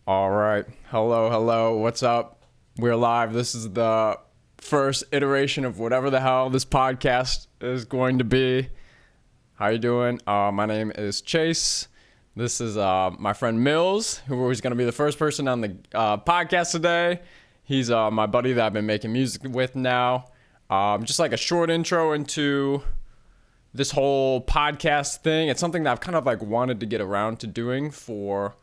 All right. Hello. What's up? We're live. This is the first iteration of whatever the hell this podcast is going to be. How you doing? My name is Chase. This is my friend Mills, who is going to be the first person on the podcast today. He's my buddy that I've been making music with now. Just like a short intro into this whole podcast thing. It's something that I've kind of like wanted to get around to doing for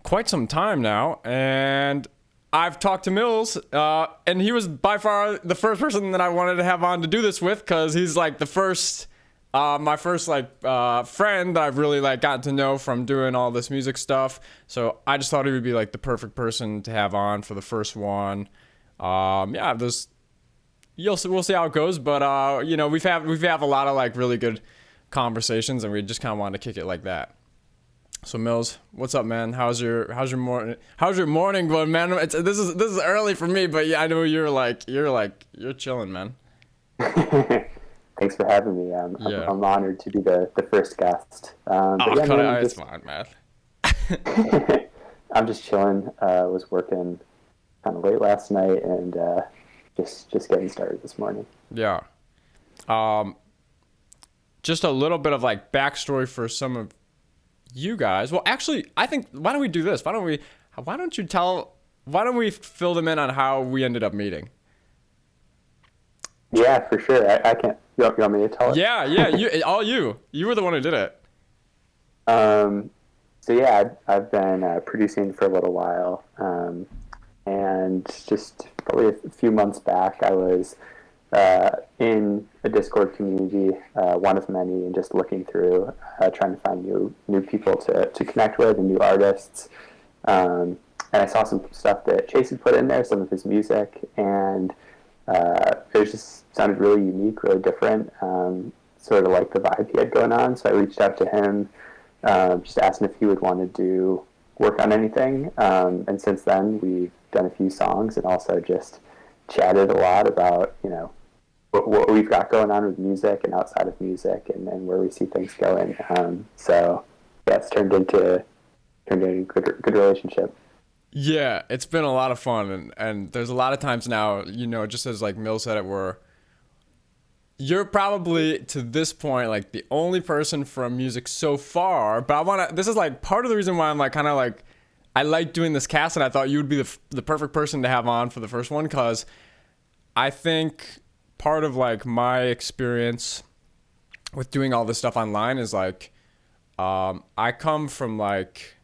quite some time now, and I've talked to Mills, and he was by far the first person that I wanted to have on to do this with, because he's like the first, my first friend that I've really like gotten to know from doing all this music stuff. So I just thought he would be like the perfect person to have on for the first one. We'll see how it goes, but we've a lot of like really good conversations, and we just kind of wanted to kick it like that. So Mills, what's up, man? How's your morning? How's your morning going, man? This is early for me, but yeah, I know you're chilling, man. Thanks for having me. I'm honored to be the first guest. It's fine, man. I'm just chilling. Was working kind of late last night, and just getting started this morning. Yeah. Just a little bit of like backstory for some of you guys. Well, actually, I think, why don't we do this? Why don't we fill them in on how we ended up meeting? Yeah, for sure. I can't. You want me to tell it? Yeah. You were the one who did it. I've been producing for a little while, and just probably a few months back, I was in a Discord community, one of many, and just looking through, trying to find new people to connect with and new artists. And I saw some stuff that Chase had put in there, some of his music, and it just sounded really unique, really different, sort of like the vibe he had going on. So I reached out to him, just asking if he would want to do work on anything. And since then, we've done a few songs and also just chatted a lot about, what we've got going on with music and outside of music, and where we see things going. It's turned into a good relationship. Yeah, it's been a lot of fun, and there's a lot of times now, just as like Mill said it, where you're probably to this point like the only person from music so far, but this is like part of the reason why I'm like kind of like I like doing this cast, and I thought you would be the perfect person to have on for the first one, because I think part of like my experience with doing all this stuff online is like I come from like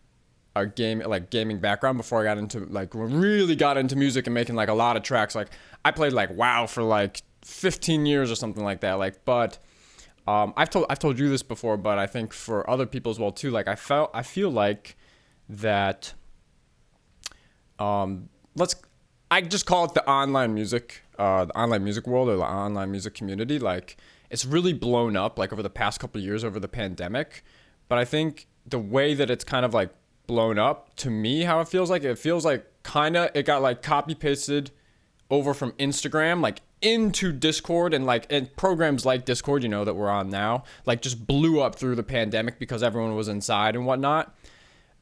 a gaming background before I got into really got into music and making like a lot of tracks. Like I played like WoW for like 15 years or something like that. Like, but I've told you this before, but I think for other people as well too. Like I feel like that I just call it the online music world, or the online music community. Like it's really blown up like over the past couple of years over the pandemic. But I think the way that it's kind of like blown up, to me, how it feels like kind of it got like copy pasted over from Instagram like into Discord, and programs like Discord, that we're on now, like just blew up through the pandemic because everyone was inside and whatnot.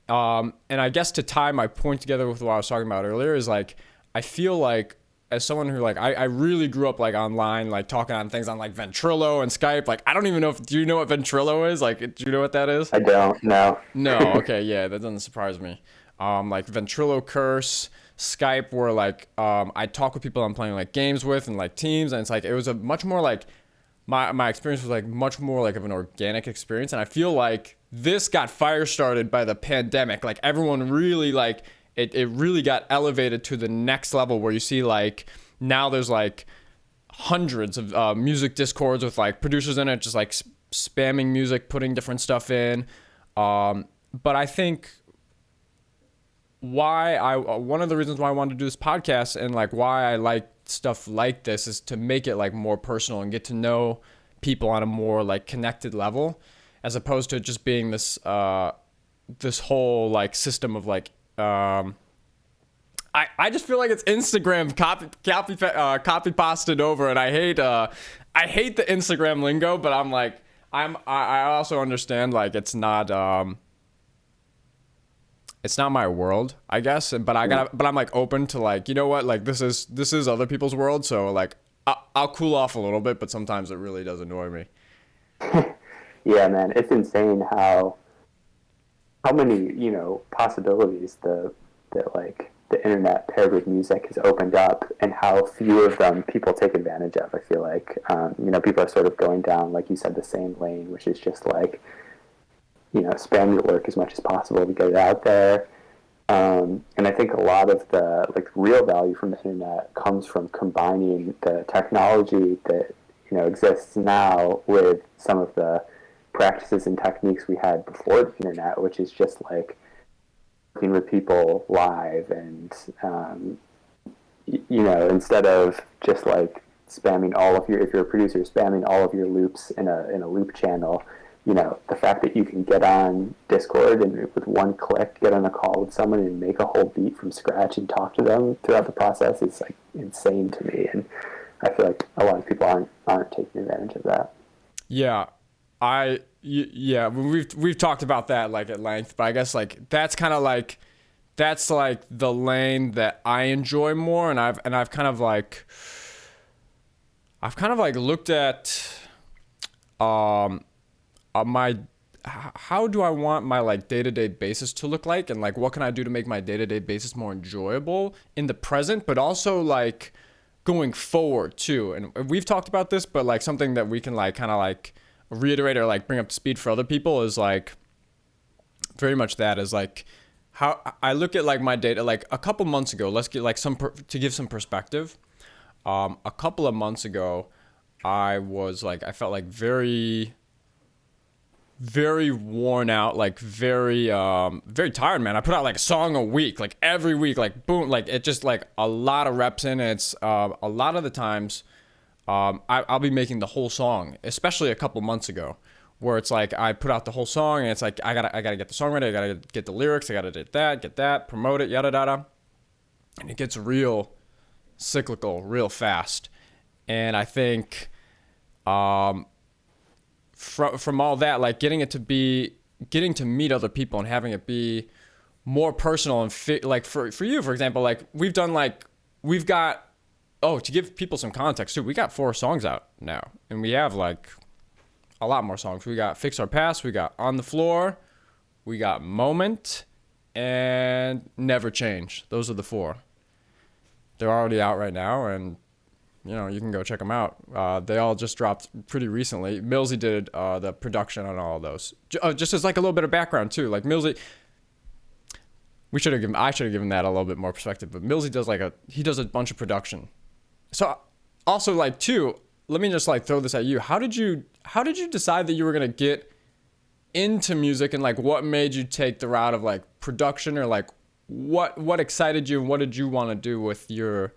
And I guess to tie my point together with what I was talking about earlier is like I feel like as someone who like I really grew up like online, like talking on things on like Ventrilo and Skype. Like I don't even know do you know what Ventrilo is? Like, do you know what that is? I don't know. No, okay, yeah, that doesn't surprise me. Like Ventrilo, Curse, Skype, where like I talk with people I'm playing like games with and like teams, and it's like it was a much more like my experience was like much more like of an organic experience, and I feel like this got fire started by the pandemic. Like everyone really like it really got elevated to the next level, where you see like now there's like hundreds of music discords with like producers in it, just like spamming music, putting different stuff in. But I think one of the reasons why I wanted to do this podcast and like why I like stuff like this is to make it like more personal and get to know people on a more like connected level, as opposed to just being this this whole like system of like I just feel like it's Instagram copy pasted over, and I hate the Instagram lingo, but I'm like I also understand like it's not it's not my world, I guess. But I'm like open to like, you know what, like this is other people's world. So like I'll cool off a little bit, but sometimes it really does annoy me. Yeah, man, it's insane how many possibilities the internet paired with music has opened up, and how few of them people take advantage of. I feel like people are sort of going down, like you said, the same lane, which is just like spam your work as much as possible to get it out there. And I think a lot of the like real value from the internet comes from combining the technology that exists now with some of the practices and techniques we had before the internet, which is just like working with people live, and instead of just like spamming all of your, if you're a producer, spamming all of your loops in a loop channel. The fact that you can get on Discord and with one click get on a call with someone and make a whole beat from scratch and talk to them throughout the process is like insane to me, and I feel like a lot of people aren't taking advantage of that. Yeah, yeah, we've talked about that like at length, but I guess like that's like the lane that I enjoy more, and I've kind of like looked at my how do I want my like day-to-day basis to look like, and like what can I do to make my day-to-day basis more enjoyable in the present, but also like going forward too. And we've talked about this, but like something that we can like kind of like reiterate or like bring up to speed for other people is like very much that is like how I look at like my data. Like a couple months ago, let's get like to give some perspective. A couple of months ago, I felt like very worn out, like very tired, man. I put out like a song a week, like every week, like boom, like it just like a lot of reps in. It's a lot of the times I'll be making the whole song, especially a couple months ago, where it's like I put out the whole song and it's like I gotta get the song ready, I gotta get the lyrics, I gotta get that, promote it, yada yada, and it gets real cyclical real fast. And I think from all that, like getting to meet other people and having it be more personal and like for you, for example, like we've got to give people some context too, we got 4 songs out now, and we have like a lot more songs. We got Fix Our Past, we got On the Floor, we got Moment, and Never Change. Those are the 4. They're already out right now, and you can go check them out. They all just dropped pretty recently. Millsy did the production on all of those. Just as like a little bit of background too, like Millsy, I should have given that a little bit more perspective. But Millsy does a bunch of production. So also like too, let me just like throw this at you. How did you decide that you were gonna get into music, and like what made you take the route of like production, or like what excited you, and what did you want to do with your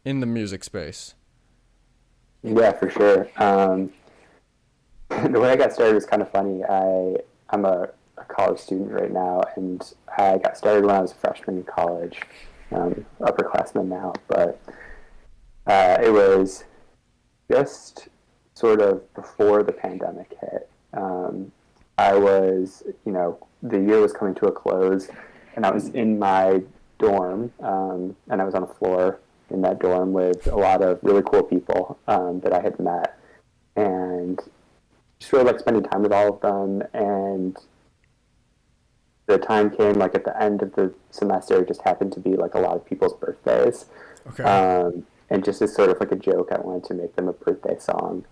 in the music space? Yeah, for sure. The way I got started was kind of funny. I'm a college student right now, and I got started when I was a freshman in college, upperclassman now, but it was just sort of before the pandemic hit. I was, the year was coming to a close, and I was in my dorm, and I was on the floor in that dorm with a lot of really cool people that I had met, and just really like spending time with all of them. And the time came like at the end of the semester, it just happened to be like a lot of people's birthdays. Okay. And just as sort of like a joke, I wanted to make them a birthday song,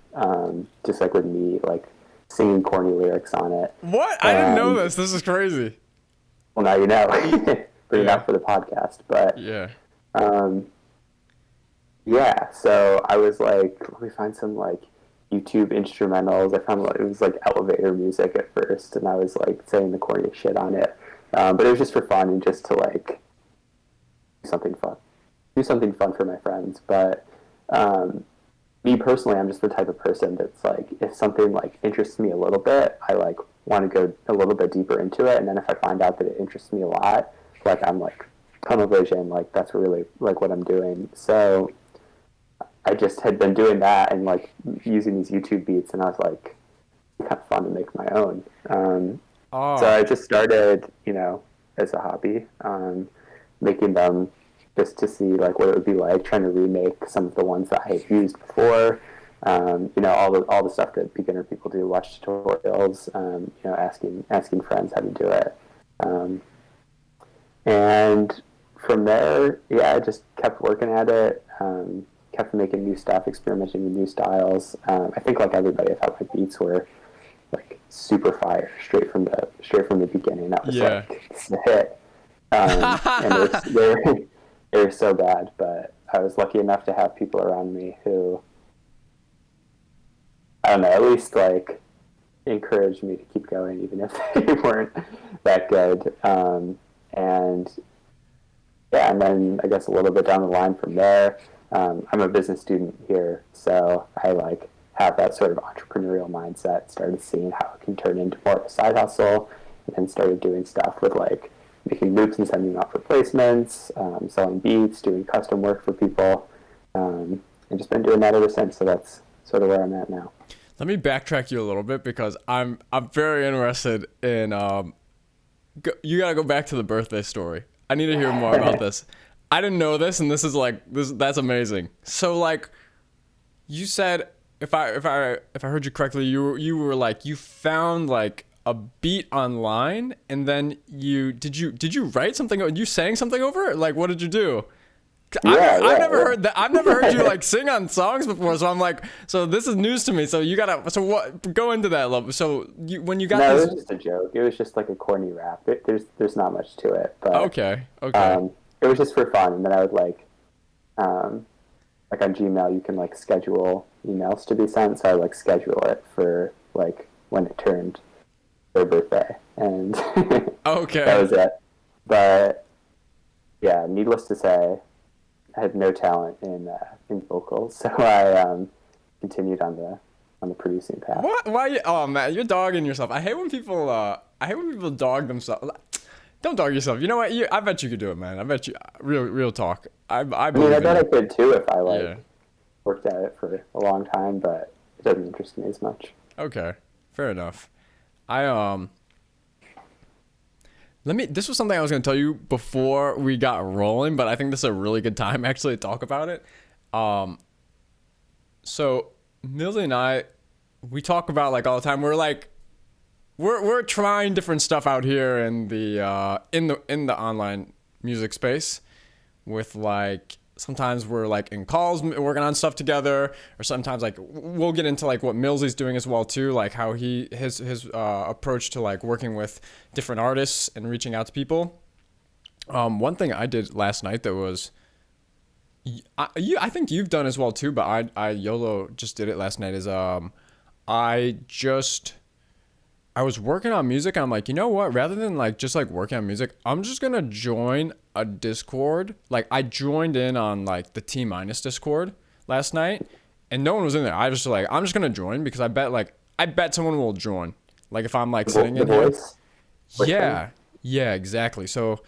just like with me like singing corny lyrics on it. What? I didn't know this. This is crazy. Well, now you know. Put it out for the podcast, but yeah. Yeah, so I was like, let me find some like YouTube instrumentals. I found it was like elevator music at first, and I was like saying the corniest shit on it. But it was just for fun and just to like do something fun for my friends. But me personally, I'm just the type of person that's like, if something like interests me a little bit, I like want to go a little bit deeper into it, and then if I find out that it interests me a lot, like I'm like tunnel vision, like that's really like what I'm doing. So I just had been doing that and like using these YouTube beats, and I was like, it's kind of fun to make my own. So I just started, as a hobby, making them just to see like what it would be like, trying to remake some of the ones that I had used before. All the stuff that beginner people do, watch tutorials, asking friends how to do it. And from there, I just kept working at it, kept making new stuff, experimenting with new styles. I think like everybody, I thought my beats were like super fire straight from the beginning. That was like this is a hit, and they were so bad. But I was lucky enough to have people around me who, I don't know, at least like encouraged me to keep going, even if they weren't that good. And then I guess a little bit down the line from there, I'm a business student here, so I like have that sort of entrepreneurial mindset. Started seeing how it can turn into more of a side hustle, and then started doing stuff with like making loops and sending them out for placements, selling beats, doing custom work for people, and just been doing that ever since. So that's sort of where I'm at now. Let me backtrack you a little bit because I'm very interested in. You gotta go back to the birthday story. I need to hear more about this. I didn't know this, and this is like this. That's amazing. So like, you said, if I heard you correctly, you were like you found like a beat online, and then did you write something? You sang something over it? Like, what did you do? I've never heard that. I've never heard you like sing on songs before, so I'm like, so this is news to me. So you gotta, so what? Go into that a little. So when you got no, this, it was just a joke. It was just like a corny rap. There's not much to it, but okay. It was just for fun, and then I would like on Gmail you can like schedule emails to be sent, so I like schedule it for like when it turned their birthday, and okay, that was it. But yeah, needless to say, I had no talent in vocals, so I continued on the producing path. What? Why? Oh man, you're dogging yourself. I hate when people dog themselves. Don't dog yourself. You know what? I bet you could do it, man. I bet you. Real talk. I mean, I bet I could too if I worked at it for a long time, but it doesn't interest me as much. Okay, fair enough. This was something I was going to tell you before we got rolling, but I think this is a really good time actually to talk about it. So Millsy and I, we talk about like all the time. We're like, we're trying different stuff out here in the online music space with like, sometimes we're like in calls working on stuff together, or sometimes like we'll get into like what Millsy's doing as well too, like how his approach to like working with different artists and reaching out to people. One thing I did last night that was I think you've done as well too, but I YOLO just did it last night is I was working on music, and I'm like, you know what? Rather than like just like working on music, I'm just gonna join a Discord. Like I joined in on like the T- Discord last night, and no one was in there. I just like I'm just gonna join because I bet someone will join. Like if I'm like sitting in here. Yeah, exactly. So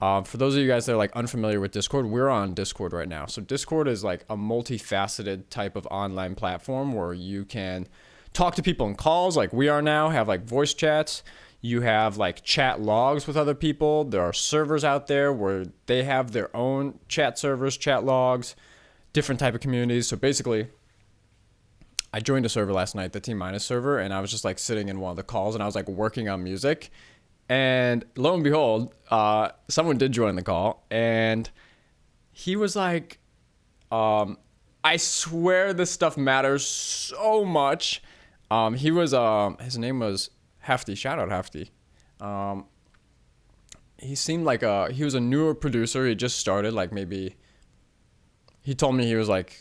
for those of you guys that are like unfamiliar with Discord, we're on Discord right now. So Discord is like a multifaceted type of online platform where you can talk to people in calls like we are now, have like voice chats. You have like chat logs with other people. There are servers out there where they have their own chat servers, chat logs, different type of communities. So basically, I joined a server last night, the T- server, and I was just like sitting in one of the calls and I was like working on music. And lo and behold, someone did join the call, and he was like, I swear this stuff matters so much. He was his name was Hefty. Shout out Hefty. He seemed like he was a newer producer. He just started, like maybe he told me he was like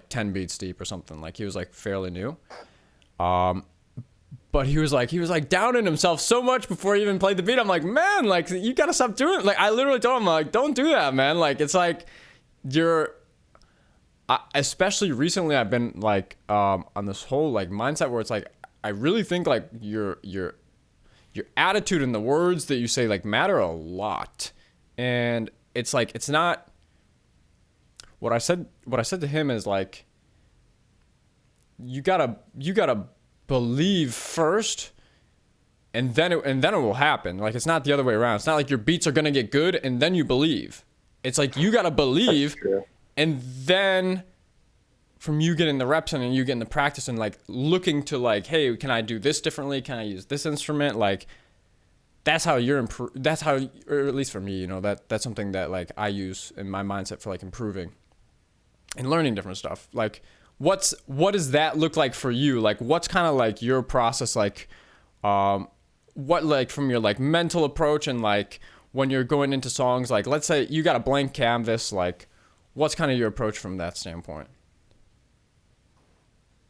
10 beats deep or something. Like he was like fairly new. But he was like downing himself so much before he even played the beat. I'm like, man, like you gotta stop doing it. Like I literally told him like, don't do that, man. Like it's like especially recently I've been like on this whole like mindset where it's like I really think like your attitude and the words that you say like matter a lot. And it's like it's not what I said to him is like you gotta believe first and then it will happen. Like, it's not the other way around. It's not like your beats are gonna get good and then you believe. It's like you gotta believe, and then from you getting the reps in and you getting the practice and like looking to like, hey, can I do this differently? Can I use this instrument? Like, that's how that's how, or at least for me, you know, that's something that like I use in my mindset for like improving and learning different stuff. Like, what does that look like for you? Like, what's kind of like your process? Like, what, like, from your like mental approach and like when you're going into songs, like, let's say you got a blank canvas, like, what's kind of your approach from that standpoint?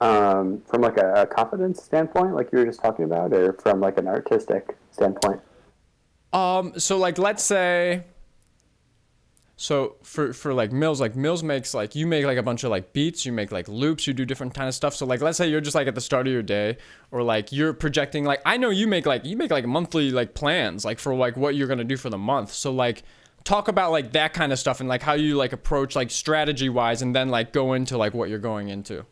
From like a confidence standpoint, like you were just talking about, or from like an artistic standpoint? So like, let's say, so for like Mills makes like, you make like a bunch of like beats, you make like loops, you do different kind of stuff. So like, let's say you're just like at the start of your day, or like you're projecting, like, I know you make like monthly like plans, like for like what you're going to do for the month. So like, talk about like that kind of stuff and like how you like approach like strategy wise, and then like go into like what you're going into.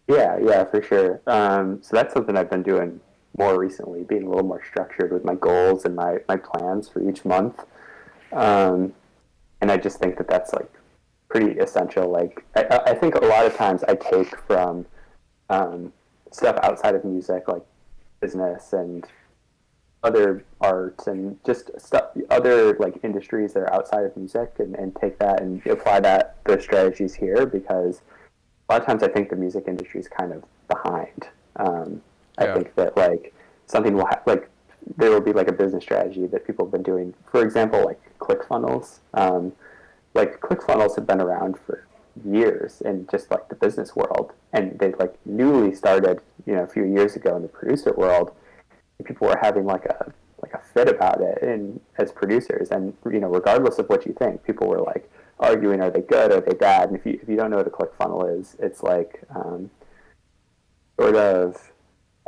Yeah, for sure. So that's something I've been doing more recently, being a little more structured with my goals and my plans for each month. And I just think that that's like pretty essential. Like, I think a lot of times I take from stuff outside of music, like business and other art and just stuff, other like industries that are outside of music, and take that and apply those strategies here, because a lot of times I think the music industry is kind of behind. I think that like something will like there will be like a business strategy that people have been doing. For example, like ClickFunnels. Like ClickFunnels have been around for years in just like the business world, and they like newly started, you know, a few years ago in the producer world. And people were having like a fit about it, and as producers, and you know, regardless of what you think, people were like arguing, are they good, are they bad? And if you don't know what a ClickFunnel is, it's like sort of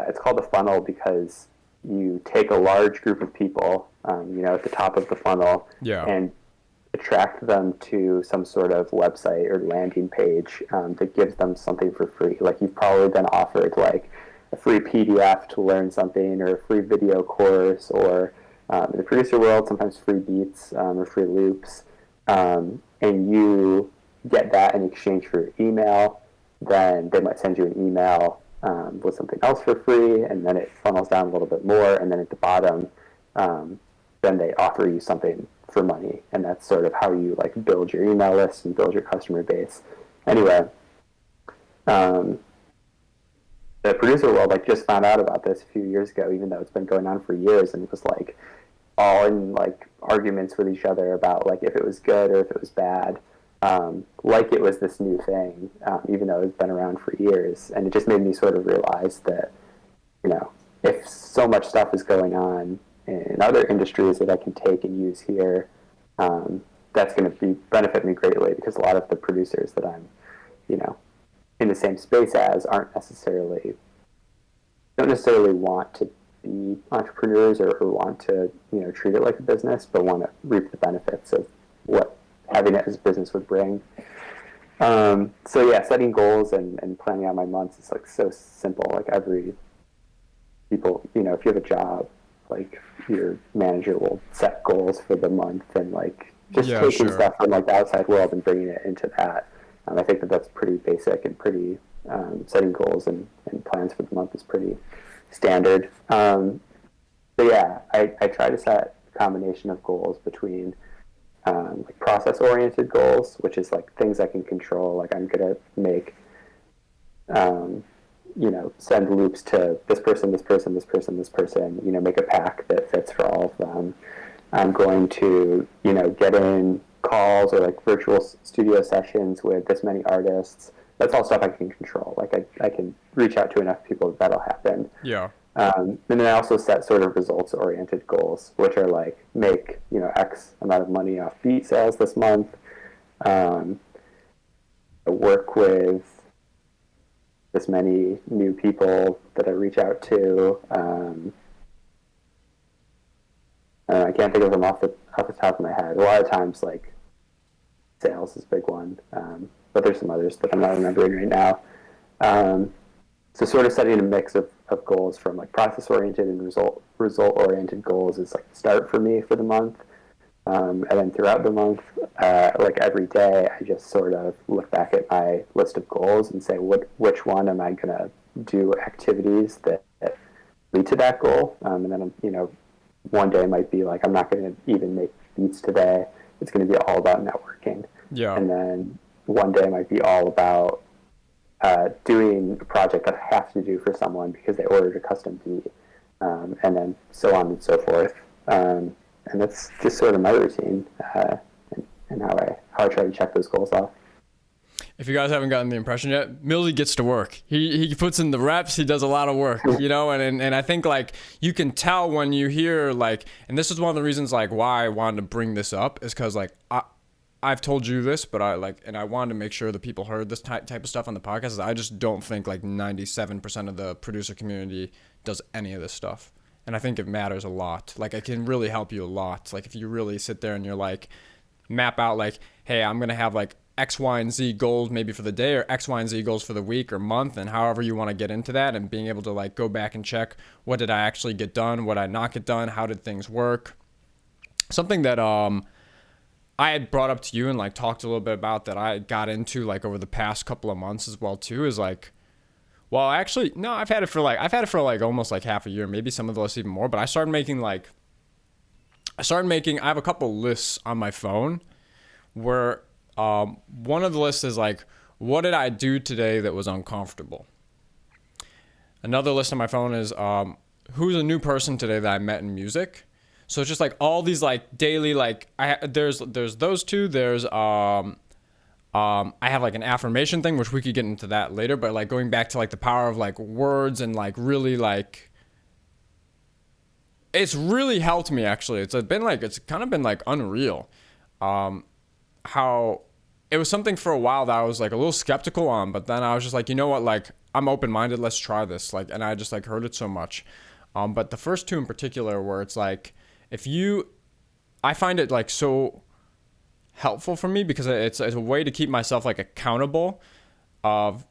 it's called a funnel because you take a large group of people, you know, at the top of the funnel, and attract them to some sort of website or landing page that gives them something for free. Like, you've probably been offered like a free PDF to learn something, or a free video course, or in the producer world, sometimes free beats or free loops, and you get that in exchange for your email. Then they might send you an email with something else for free, and then it funnels down a little bit more, and then at the bottom, then they offer you something for money, and that's sort of how you like build your email list and build your customer base. Anyway, the producer world like just found out about this a few years ago, even though it's been going on for years, and it was like all in like arguments with each other about like if it was good or if it was bad. Like it was this new thing, even though it's been around for years. And it just made me sort of realize that, you know, if so much stuff is going on in other industries that I can take and use here, that's going to benefit me greatly, because a lot of the producers that I'm, you know, in the same space as don't necessarily want to be entrepreneurs, or want to, you know, treat it like a business, but want to reap the benefits of what having it as a business would bring. So yeah, setting goals and planning out my months is like so simple. Like, people, you know, if you have a job, like your manager will set goals for the month, and like just taking stuff from like the outside world and bringing it into that. I think that that's pretty basic and pretty setting goals and plans for the month is pretty standard. So yeah, I try to set a combination of goals between like process-oriented goals, which is like things I can control. Like, I'm gonna make, you know, send loops to this person, this person, this person, this person. You know, make a pack that fits for all of them. I'm going to, you know, get in calls or like virtual studio sessions with this many artists. That's all stuff I can control. Like, I can reach out to enough people that'll happen. Yeah. And then I also set sort of results-oriented goals, which are like, make, you know, X amount of money off beat sales this month, work with this many new people that I reach out to. I can't think of them off the top of my head. A lot of times, like, sales is a big one, but there's some others that I'm not remembering right now. So sort of setting a mix of of goals from like process oriented and result oriented goals is like the start for me for the month. And then throughout the month, like every day, I just sort of look back at my list of goals and say, which one am I going to do activities that lead to that goal? And then, one day might be like, I'm not going to even make beats today. It's going to be all about networking. Yeah. And then one day might be all about doing a project that I have to do for someone because they ordered a custom beat, and then so on and so forth. And that's just sort of my routine, and how I try to check those goals off. If you guys haven't gotten the impression yet, Millsy gets to work. He puts in the reps. He does a lot of work, and I think like you can tell when you hear like, and this is one of the reasons like why I wanted to bring this up is because like I've told you this, but I wanted to make sure that people heard this type of stuff on the podcast. I just don't think like 97% of the producer community does any of this stuff. And I think it matters a lot. Like it can really help you a lot. Like if you really sit there and you're like, map out like, hey, I'm going to have like X, Y, and Z goals maybe for the day or X, Y, and Z goals for the week or month, and however you want to get into that, and being able to like go back and check what did I actually get done, what did I not get done, how did things work. Something that I had brought up to you and like talked a little bit about that I got into like over the past couple of months as well too is like, well, actually, no, I've had it for like almost like half a year, maybe some of the lists even more, but I have a couple lists on my phone where one of the lists is like, what did I do today that was uncomfortable? Another list on my phone is who's a new person today that I met in music? So it's just like all these like daily, like there's those two, there's I have like an affirmation thing, which we could get into that later, but like going back to like the power of like words and like really like, it's really helped me actually. It's kind of been like unreal. How it was something for a while that I was like a little skeptical on, but then I was just like, you know what, like I'm open-minded, let's try this. Like, and I just like heard it so much. But the first two in particular where it's like, I find it like so helpful for me because it's a way to keep myself like accountable of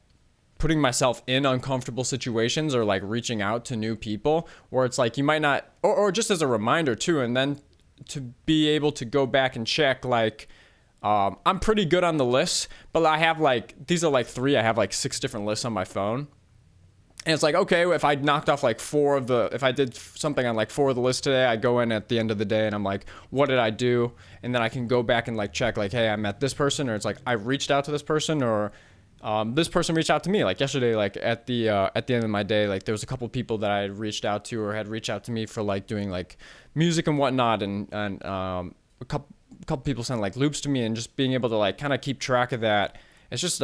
putting myself in uncomfortable situations or like reaching out to new people where it's like you might not, or just as a reminder too, and then to be able to go back and check like, I'm pretty good on the lists, but I have like, these are like three, I have like 6 different lists on my phone. And it's like, okay, if I knocked off like if I did something on like 4 of the lists today, I go in at the end of the day and I'm like, what did I do? And then I can go back and like check like, hey, I met this person, or it's like I reached out to this person, or this person reached out to me. Like yesterday, like at the end of my day, like there was a couple people that I had reached out to or had reached out to me for like doing like music and whatnot, and a couple people sent like loops to me, and just being able to like kind of keep track of that. It's just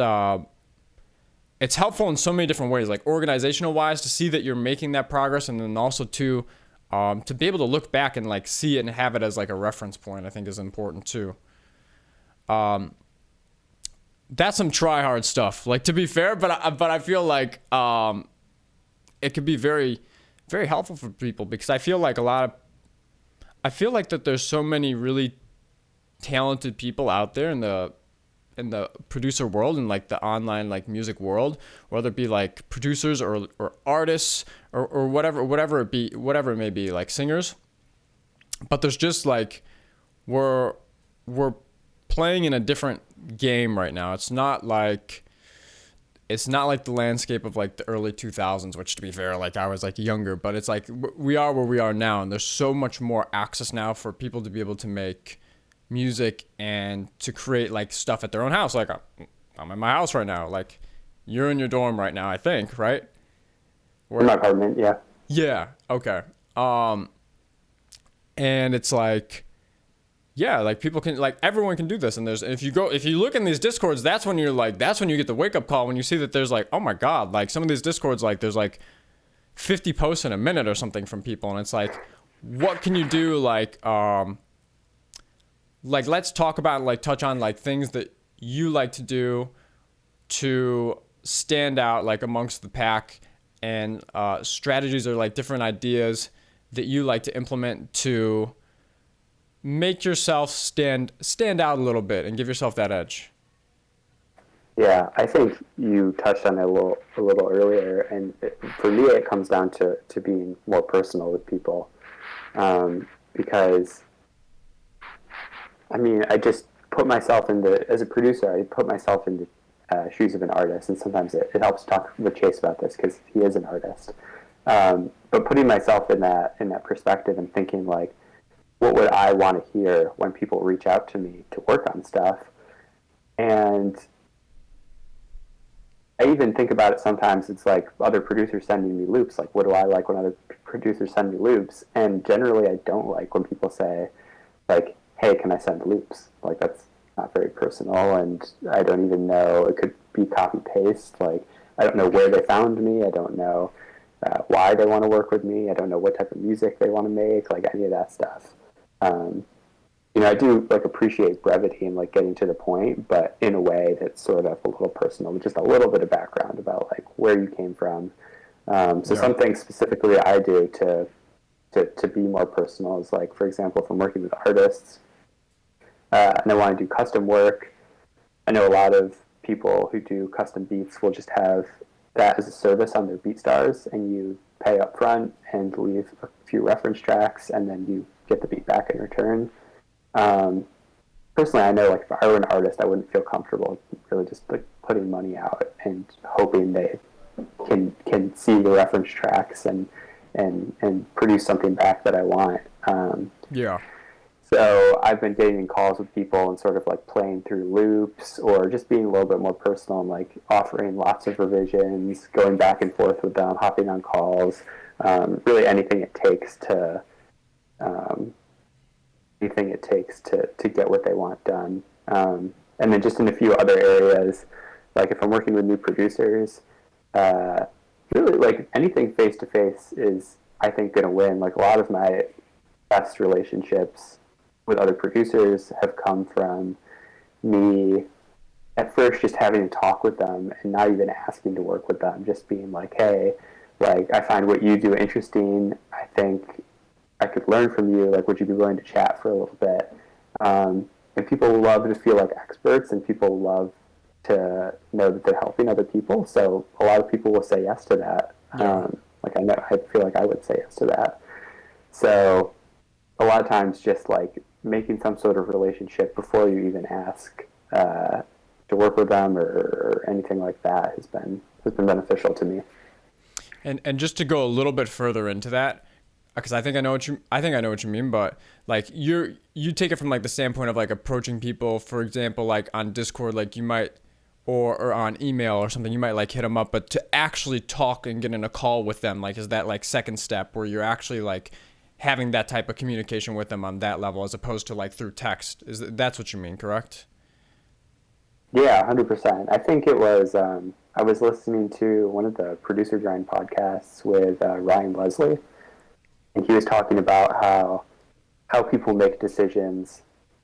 it's helpful in so many different ways, like organizational wise, to see that you're making that progress, and then also to be able to look back and like see it and have it as like a reference point, I think is important too. That's some try hard stuff, like, to be fair, but I feel like it could be very, very helpful for people, because I feel like that there's so many really talented people out there in the producer world and like the online like music world, whether it be like producers or artists or whatever it may be, like singers. But there's just like we're playing in a different game right now. It's not like the landscape of like the early 2000s, which, to be fair, like I was like younger, but it's like we are where we are now, and there's so much more access now for people to be able to make music and to create like stuff at their own house. Like I'm in my house right now, like you're in your dorm right now, I think, right? In my apartment, yeah. Yeah, okay. And it's like, yeah, like people can, like everyone can do this, and if you look in these discords, that's when you get the wake up call when you see that there's like, oh my god, like some of these discords, like there's like 50 posts in a minute or something from people, and it's like, what can you do? Like let's talk about, like, touch on like things that you like to do to stand out like amongst the pack, and strategies or like different ideas that you like to implement to make yourself stand out a little bit and give yourself that edge. Yeah, I think you touched on it a little earlier, and for me, it comes down to being more personal with people, because I mean, I just put myself in the as a producer, I put myself in the shoes of an artist, and sometimes it helps talk with Chase about this because he is an artist. But putting myself in that perspective and thinking like, what would I want to hear when people reach out to me to work on stuff? And I even think about it sometimes. It's like other producers sending me loops. Like, what do I like when other producers send me loops? And generally, I don't like when people say, like, "Hey, can I send loops?" Like, that's not very personal, and I don't even know. It could be copy paste. Like, I don't know where they found me. I don't know why they want to work with me. I don't know what type of music they want to make. Like any of that stuff. Um, I do like appreciate brevity and like getting to the point, but in a way that's sort of a little personal, with just a little bit of background about like where you came from. So Yeah. something specifically I do to be more personal is like, for example, if I'm working with artists and I want to do custom work, I know a lot of people who do custom beats will just have that as a service on their BeatStars, and you pay up front and leave a few reference tracks, and then you get the beat back in return. Um, Personally, I know like if I were an artist, I wouldn't feel comfortable really just like putting money out and hoping they can see the reference tracks and produce something back that I want. Yeah. So I've been getting in calls with people and sort of like playing through loops or just being a little bit more personal and like offering lots of revisions, going back and forth with them, hopping on calls, really um, anything it takes to get what they want done. And then just in a few other areas, like if I'm working with new producers, uh, really like anything face to face is, I think, going to win. Like a lot of my best relationships with other producers have come from me at first just having to talk with them and not even asking to work with them, just being like, hey, like I find what you do interesting. I think I could learn from you. Like, would you be willing to chat for a little bit? And people love to feel like experts, and people love to know that they're helping other people. So a lot of people will say yes to that. Yeah. Like I feel like I would say yes to that. So a lot of times, just like making some sort of relationship before you even ask to work with them or anything like that has been beneficial to me. And just to go a little bit further into that, because I think I know what you mean, but like you take it from like the standpoint of like approaching people, for example, like on Discord, like you might, or on email or something, you might like hit them up, but to actually talk and get in a call with them, like is that like second step where you're actually like having that type of communication with them on that level as opposed to like through text? That's what you mean, correct? Yeah, 100%. I think it was. I was listening to one of the Producer Grind podcasts with Ryan Leslie, and he was talking about how people make decisions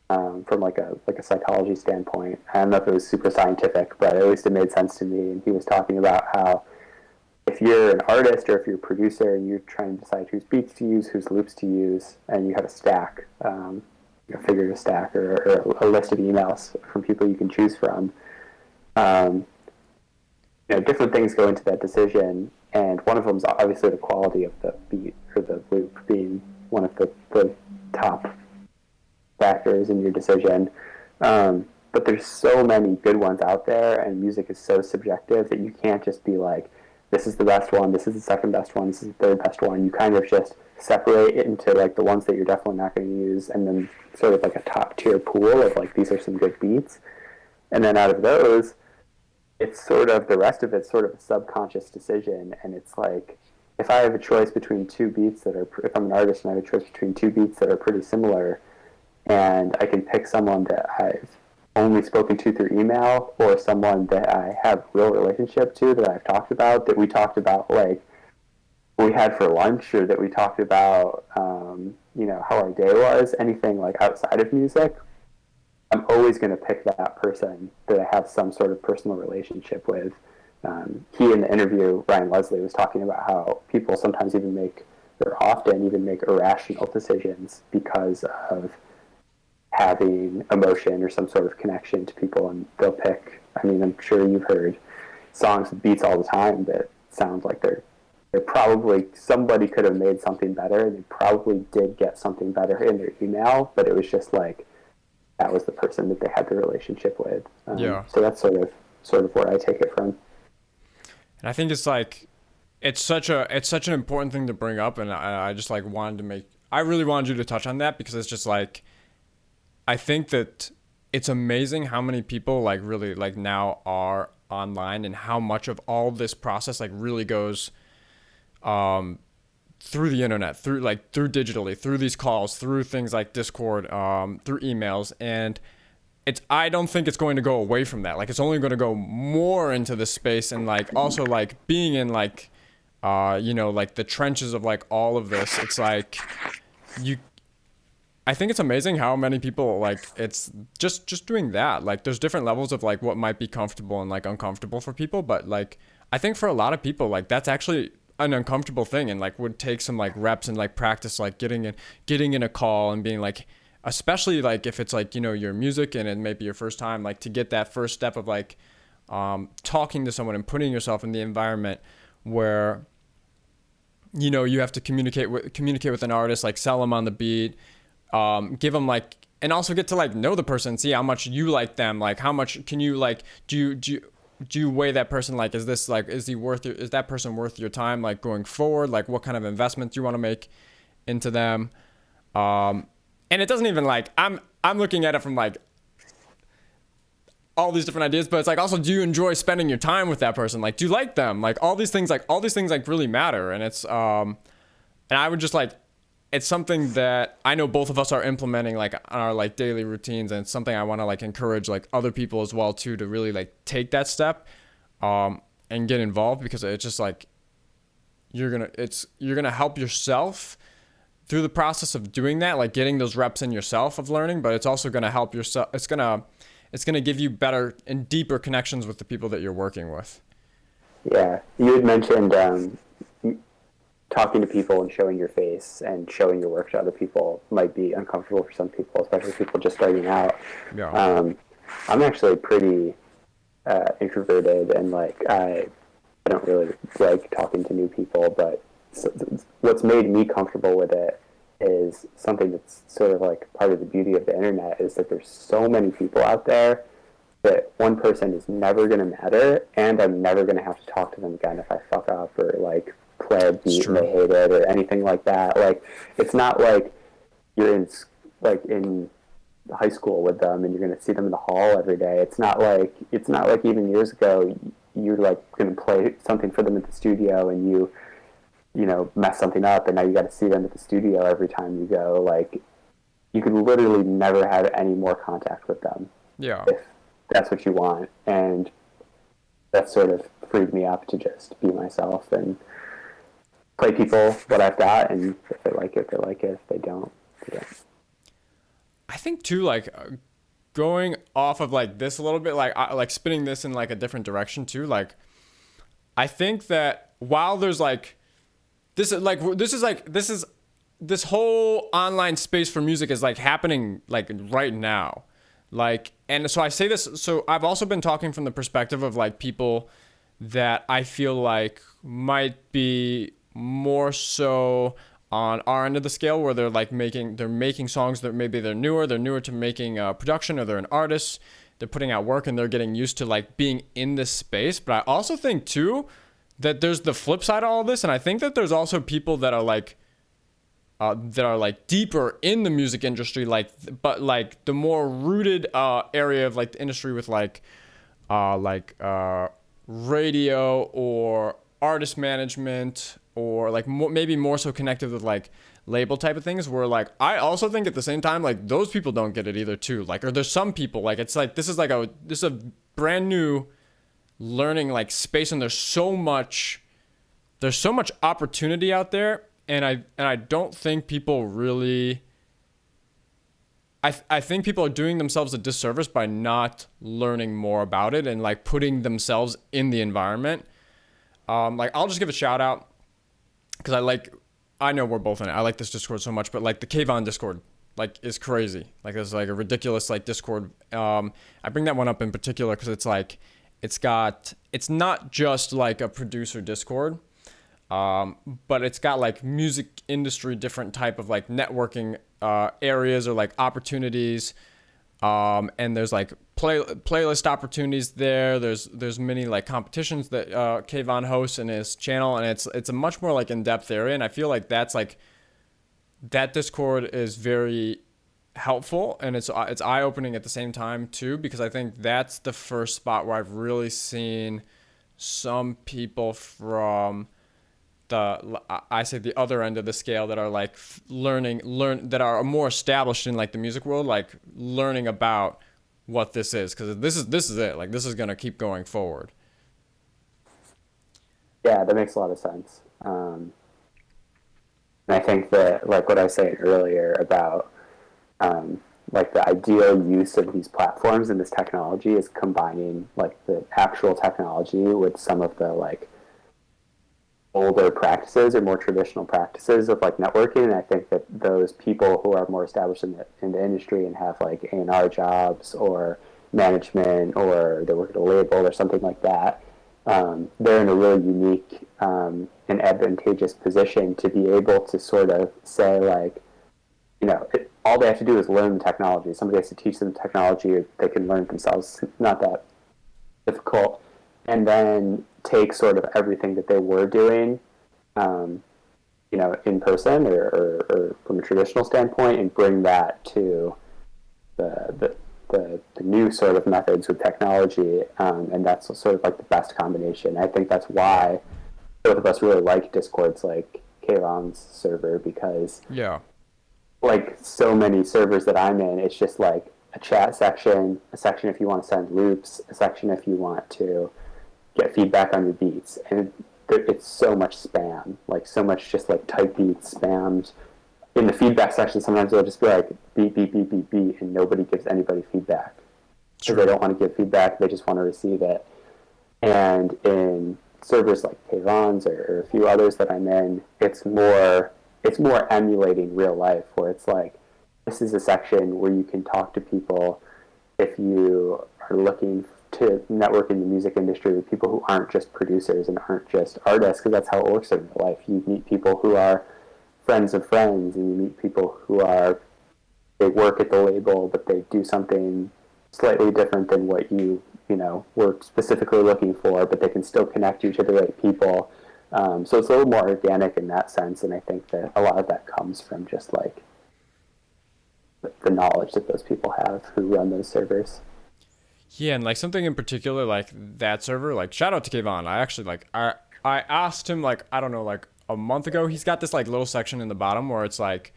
from like a psychology standpoint. I don't know if it was super scientific, but at least it made sense to me. And he was talking about how if you're an artist or if you're a producer and you're trying to decide whose beats to use, whose loops to use, and you have a stack, figure a stack or a list of emails from people you can choose from. Um, Different things go into that decision, and one of them is obviously the quality of the beat or the loop being one of the top factors in your decision. But there's so many good ones out there, and music is so subjective that you can't just be like, this is the best one, this is the second best one, this is the third best one. You kind of just separate it into like the ones that you're definitely not going to use, and then sort of like a top tier pool of like these are some good beats. And then out of those, it's sort of the rest of it's sort of a subconscious decision, and it's like if I have a choice between two beats that are, if I'm an artist and I have a choice between two beats that are pretty similar, and I can pick someone that I've only spoken to through email or someone that I have real relationship to that I've talked about, that we talked about like what we had for lunch, or that we talked about how our day was, anything like outside of music, I'm always going to pick that person that I have some sort of personal relationship with. He, in the interview, Ryan Leslie, was talking about how people sometimes or often even make irrational decisions because of having emotion or some sort of connection to people, and they'll pick, I mean, I'm sure you've heard songs with beats all the time that sound like they're probably, somebody could have made something better. They probably did get something better in their email, but it was just like, that was the person that they had the relationship with. So that's sort of where I take it from. And I think it's like, it's such an important thing to bring up, and I just like I really wanted you to touch on that, because it's just like, I think that it's amazing how many people like really like now are online, and how much of all this process like really goes through the internet, through digitally, through these calls, through things like Discord, through emails. And I don't think it's going to go away from that. Like, it's only going to go more into this space, and like also like being in like like the trenches of like all of this. It's like I think it's amazing how many people like, it's just doing that. Like, there's different levels of like what might be comfortable and like uncomfortable for people, but like I think for a lot of people, like that's actually an uncomfortable thing, and like would take some like reps and like practice, like getting in a call and being like, especially like if it's like, your music and it may be your first time, like to get that first step of like talking to someone and putting yourself in the environment where you have to communicate with an artist, like sell them on the beat, give them like, and also get to like know the person, see how much you like them, like how much can you like, do you weigh that person, like is that person worth your time, like going forward, like what kind of investment do you want to make into them, and it doesn't even like, I'm looking at it from like all these different ideas, but it's like, also, do you enjoy spending your time with that person? Like, do you like them? Like all these things like really matter. And it's and I would just like, it's something that I know both of us are implementing like on our like daily routines, and it's something I want to like encourage like other people as well too, to really like take that step and get involved, because it's just like you're gonna help yourself through the process of doing that, like getting those reps in yourself of learning, but it's also gonna help yourself. It's gonna give you better and deeper connections with the people that you're working with. Yeah, you had mentioned talking to people and showing your face and showing your work to other people might be uncomfortable for some people, especially people just starting out. Yeah. I'm actually pretty introverted, and like I don't really like talking to new people, but what's made me comfortable with it is something that's sort of like part of the beauty of the internet, is that there's so many people out there that one person is never going to matter, and I'm never going to have to talk to them again if I fuck up or like play a beat and they hate it or anything like that. Like, it's not like you're in high school with them and you're going to see them in the hall every day. It's not like even years ago you're like going to play something for them at the studio and you mess something up, and now you got to see them at the studio every time you go. Like, you could literally never have any more contact with them. Yeah. If that's what you want. And that sort of freed me up to just be myself and play people what I've got, and if they like it, they like it. If they don't, they don't. I think too, like going off of like this a little bit, like spinning this in like a different direction too. Like, I think that while there's like, this whole online space for music is like happening like right now. Like, and so I say this, so I've also been talking from the perspective of like people that I feel like might be more so on our end of the scale, where they're making songs that maybe they're newer to making production, or they're an artist, they're putting out work and they're getting used to like being in this space. But I also think too that there's the flip side of all this, and I think that there's also people that are like deeper in the music industry, but like the more rooted area of like the industry with like radio or artist management, or like maybe more so connected with like label type of things, where like I also think at the same time like those people don't get it either too. Like, or there's some people like, it's like this is a brand new learning like space, and there's so much opportunity out there, and I don't think people really, I think people are doing themselves a disservice by not learning more about it and like putting themselves in the environment. Like, I'll just give a shout out, because I know we're both in it. I like this Discord so much, but like the Kayvon Discord, like is crazy. Like there's like a ridiculous like Discord. I bring that one up in particular because it's like it's not just like a producer Discord, but it's got like music industry different type of like networking areas or like opportunities. And there's like playlist opportunities there. There's many like competitions that Kayvon hosts in his channel, and it's a much more like in-depth area. And I feel like that's like that Discord is very helpful, and it's eye-opening at the same time too, because I think that's the first spot where I've really seen some people from I say the other end of the scale that are like learn that are more established in like the music world, like learning about what this is, because this is it, like this is gonna keep going forward. Yeah, that makes a lot of sense. And I think that, like what I was saying earlier about like the ideal use of these platforms and this technology is combining like the actual technology with some of the like older practices or more traditional practices of like networking. And I think that those people who are more established in the industry and have like A&R jobs or management, or they work at a label or something like that, they're in a really unique and advantageous position to be able to sort of say like, all they have to do is learn the technology. Somebody has to teach them technology, or they can learn it themselves. It's not that difficult. And then take sort of everything that they were doing, in person or from a traditional standpoint, and bring that to the new sort of methods with technology. And that's sort of like the best combination. I think that's why both of us really like Discords like Kayron's server, because Yeah. like so many servers that I'm in, it's just like a chat section, a section if you want to send loops, a section if you want to get feedback on your beats. And it's so much spam, like so much just like type beats spammed. In the feedback section, sometimes they'll just be like beat, beat, beat, beat, beat, and nobody gives anybody feedback. Because they don't want to give feedback, they just want to receive it. And in servers like Kayvon's or a few others that I'm in, it's more emulating real life, where it's like, this is a section where you can talk to people if you are looking to network in the music industry with people who aren't just producers and aren't just artists, because that's how it works in real life. You meet people who are friends of friends, and you meet people who they work at the label, but they do something slightly different than what you were specifically looking for, but they can still connect you to the right people. So it's a little more organic in that sense, and I think that a lot of that comes from just like the knowledge that those people have who run those servers. Yeah, and like something in particular, like that server, like shout out to Kayvon. I actually like I asked him like, I don't know, like a month ago. He's got this like little section in the bottom where it's like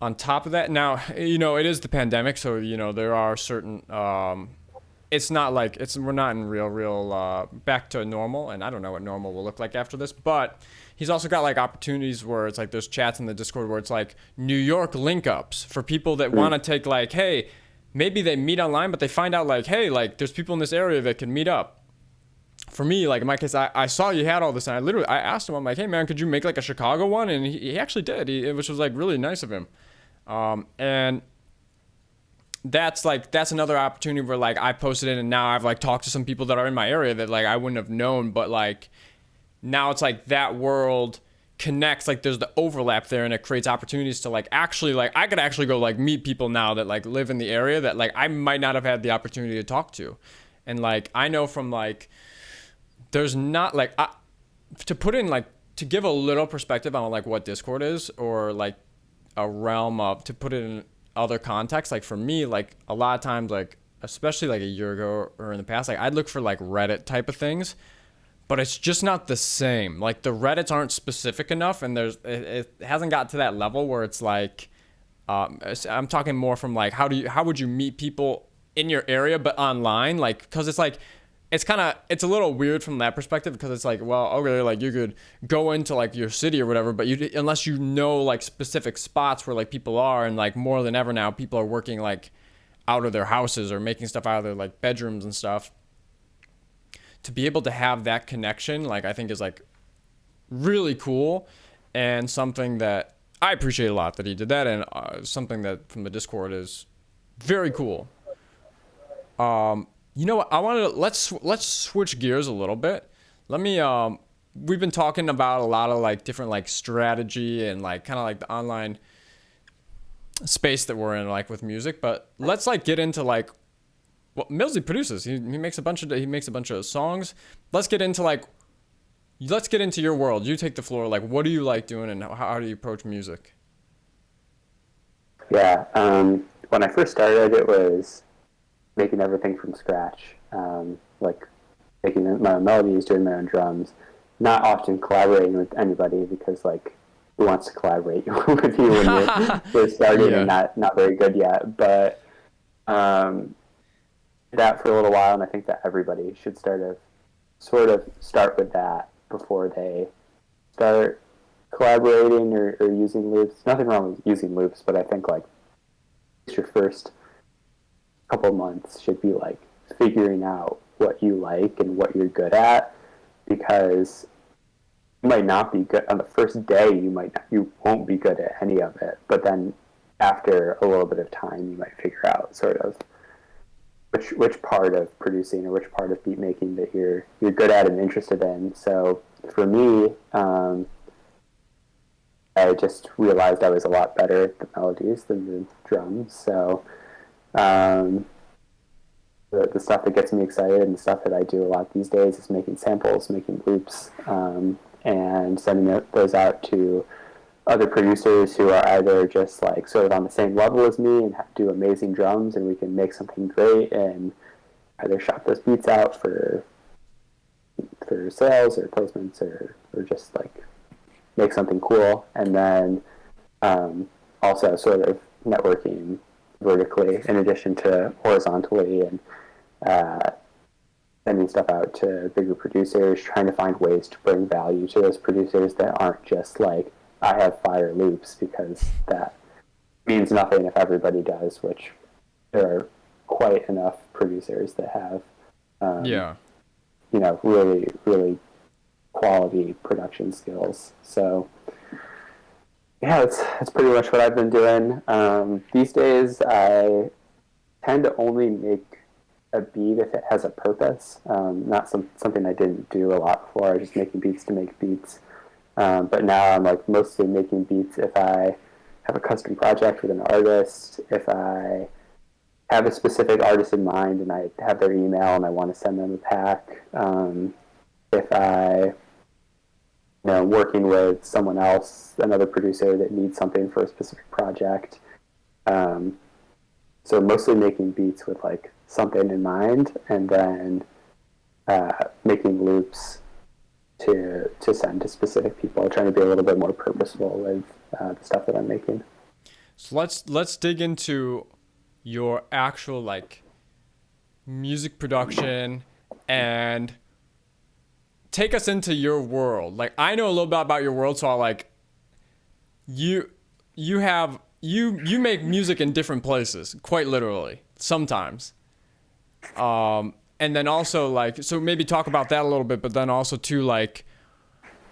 on top of that. Now, it is the pandemic, so there are certain it's not like we're not in real back to normal, and I don't know what normal will look like after this, but he's also got like opportunities where it's like there's chats in the Discord where it's like New York link ups for people that want to take like, hey, maybe they meet online, but they find out like, hey, like there's people in this area that can meet up. For me, like in my case, I saw you had all this, and I asked him, I'm like, hey man, could you make like a Chicago one? And he actually did, which was like really nice of him. And that's another opportunity where like I posted it, and now I've like talked to some people that are in my area that like I wouldn't have known, but like now it's like that world connects, like there's the overlap there, and it creates opportunities to like actually like I could actually go like meet people now that like live in the area that like I might not have had the opportunity to talk to. And like I know from like there's not like to put in like to give a little perspective on like what Discord is, or like a realm of, to put it in other contexts, like for me, like a lot of times, like especially like a year ago or in the past, like I'd look for like Reddit type of things, but it's just not the same. Like the Reddits aren't specific enough, and it hasn't got to that level where it's like I'm talking more from like how would you meet people in your area but online, like because it's like it's a little weird from that perspective, because it's like, well, okay, like you could go into like your city or whatever, but unless you know like specific spots where like people are, and like more than ever now people are working like out of their houses or making stuff out of their like bedrooms and stuff, to be able to have that connection, like I think is like really cool, and something that I appreciate a lot that he did that, and something that from the Discord is very cool. You know what? I wanted to let's switch gears a little bit. Let me we've been talking about a lot of like different like strategy and like kind of like the online space that we're in like with music, but let's like get into like what Millsy produces. He makes a bunch of songs. Let's get into your world. You take the floor. Like, what do you like doing, and how do you approach music? Yeah, when I first started, it was making everything from scratch, like making my own melodies, doing my own drums, not often collaborating with anybody because, like, who wants to collaborate with you when you're starting Yeah. and not very good yet? But that for a little while, and I think that everybody should sort of start with that before they start collaborating or using loops. Nothing wrong with using loops, but I think like your first couple months should be like figuring out what you like and what you're good at, because you might not be good on the first day. You won't be good at any of it, but then after a little bit of time, you might figure out sort of which part of producing or which part of beat making that you're good at and interested in. So for me, I just realized I was a lot better at the melodies than the drums. So the stuff that gets me excited and the stuff that I do a lot these days is making samples, making loops, and sending those out to other producers who are either just like sort of on the same level as me and do amazing drums, and we can make something great and either shop those beats out for sales or placements or just like make something cool. And then also sort of networking vertically in addition to horizontally, and sending stuff out to bigger producers, trying to find ways to bring value to those producers that aren't just like, I have fire loops, because that means nothing if everybody does, which there are quite enough producers that have, really, really quality production skills. So, yeah, that's pretty much what I've been doing. These days, I tend to only make a beat if it has a purpose. Not something I didn't do a lot before. I was just making beats to make beats. But now I'm like mostly making beats if I have a custom project with an artist, if I have a specific artist in mind and I have their email and I want to send them a pack, if I working with someone else, another producer that needs something for a specific project. So mostly making beats with like something in mind, and then making loops to send to specific people, trying to be a little bit more purposeful with the stuff that I'm making. So let's dig into your actual like music production and take us into your world. Like, I know a little bit about your world, so I like you make music in different places, quite literally, sometimes. And then also like, so maybe talk about that a little bit, but then also too, like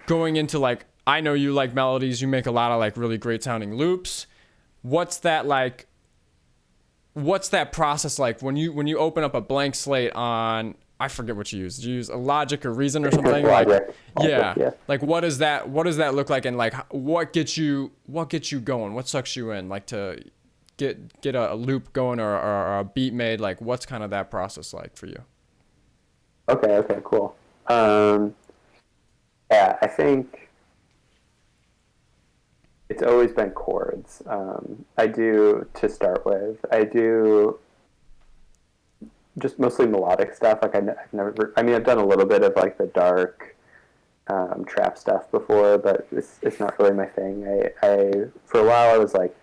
going into like, I know you like melodies, you make a lot of like really great sounding loops. What's that process like when you open up a blank slate on, I forget what you use. Did you use a Logic or Reason or something? Logic. Yeah. Like what does that look like, and like what gets you going? What sucks you in, like to get a loop going or a beat made? Like what's kind of that process like for you? Okay, cool. Yeah, I think it's always been chords. I do just mostly melodic stuff. Like I've done a little bit of like the dark trap stuff before, but it's not really my thing. I for a while I was like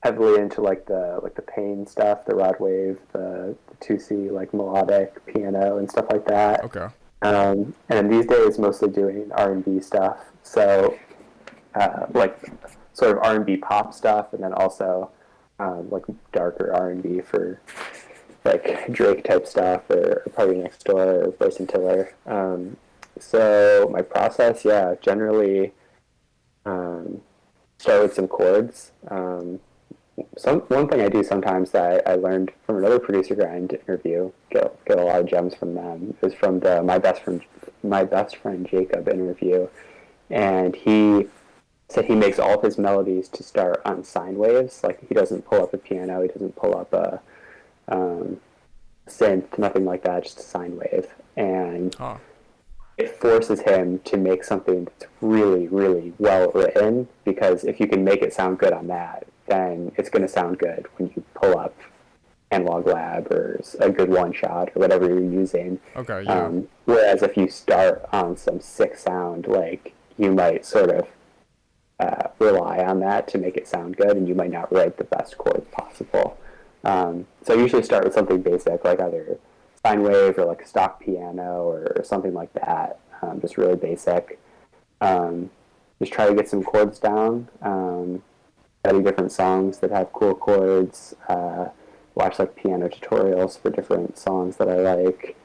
heavily into like the Pain stuff, the Rod Wave, the 2C like melodic piano and stuff like that. Okay. And these days mostly doing R&B stuff. So like sort of R&B pop stuff, and then also like darker R&B for like Drake type stuff or Party Next Door or Bryson Tiller. So my process, generally start with some chords. One thing I do sometimes that I learned from another producer guy in interview, get a lot of gems from them, is from the my best friend Jacob interview, and he said he makes all of his melodies to start on sine waves. Like he doesn't pull up a piano, he doesn't pull up a synth, nothing like that, just a sine wave, and it forces him to make something that's really, really well written, because if you can make it sound good on that, then it's going to sound good when you pull up Analog Lab or a good one shot or whatever you're using. Okay, yeah. Whereas if you start on some sick sound, like you might sort of rely on that to make it sound good, and you might not write the best chords possible. So I usually start with something basic, like either sine wave or like a stock piano or something like that, just really basic. Just try to get some chords down, study different songs that have cool chords, watch like piano tutorials for different songs that I like,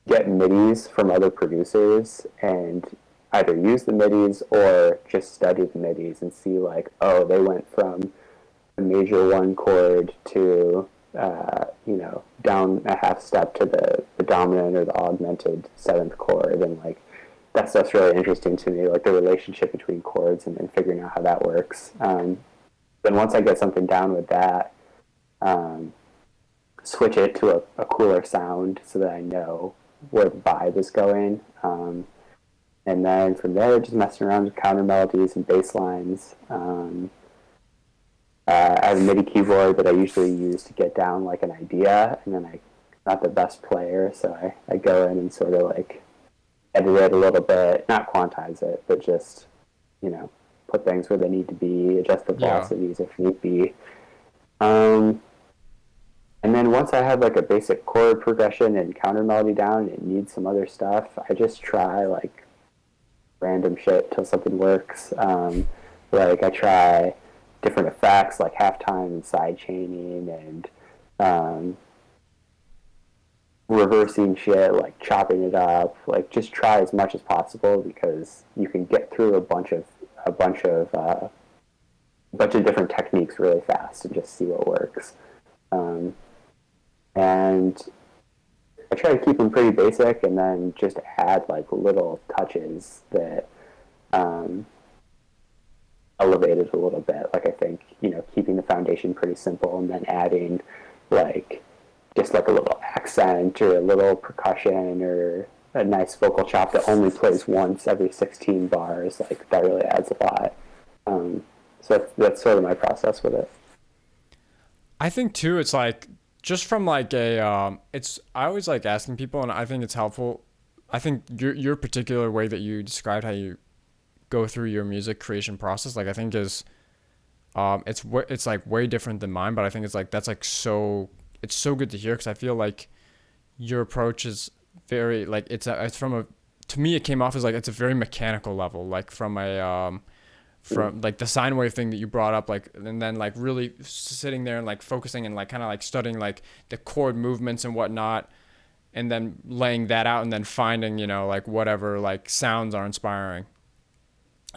get MIDIs from other producers and either use the MIDIs or just study the MIDIs and see like, oh, they went from a major one chord to down a half step to the dominant or the augmented seventh chord, and like that stuff's really interesting to me, like the relationship between chords and figuring out how that works. Then once I get something down with that, switch it to a cooler sound so that I know where the vibe is going. And then from there, just messing around with counter melodies and bass lines. I have a MIDI keyboard that I usually use to get down like an idea, and then I'm not the best player, so I go in and sort of like edit it a little bit, not quantize it, but just, put things where they need to be, adjust the velocities if need be. And then once I have like a basic chord progression and counter melody down and need some other stuff, I just try like random shit till something works. Like I try different effects like halftime and side chaining and reversing shit, like chopping it up, like just try as much as possible, because you can get through a bunch of different techniques really fast and just see what works. And I try to keep them pretty basic and then just add like little touches that elevate it a little bit. Like I think, keeping the foundation pretty simple and then adding like just like a little accent or a little percussion or a nice vocal chop that only plays once every 16 bars, like that really adds a lot. So that's sort of my process with it. I think too, it's like just from like I always like asking people, and I think it's helpful. I think your particular way that you described how you go through your music creation process, like I think is it's like way different than mine, but I think it's like that's like it's so good to hear, because I feel like your approach is very like it's to me it came off as like it's a very mechanical level, like from like the sine wave thing that you brought up, like, and then like really sitting there and like focusing and like kind of like studying like the chord movements and whatnot, and then laying that out and then finding like whatever like sounds are inspiring.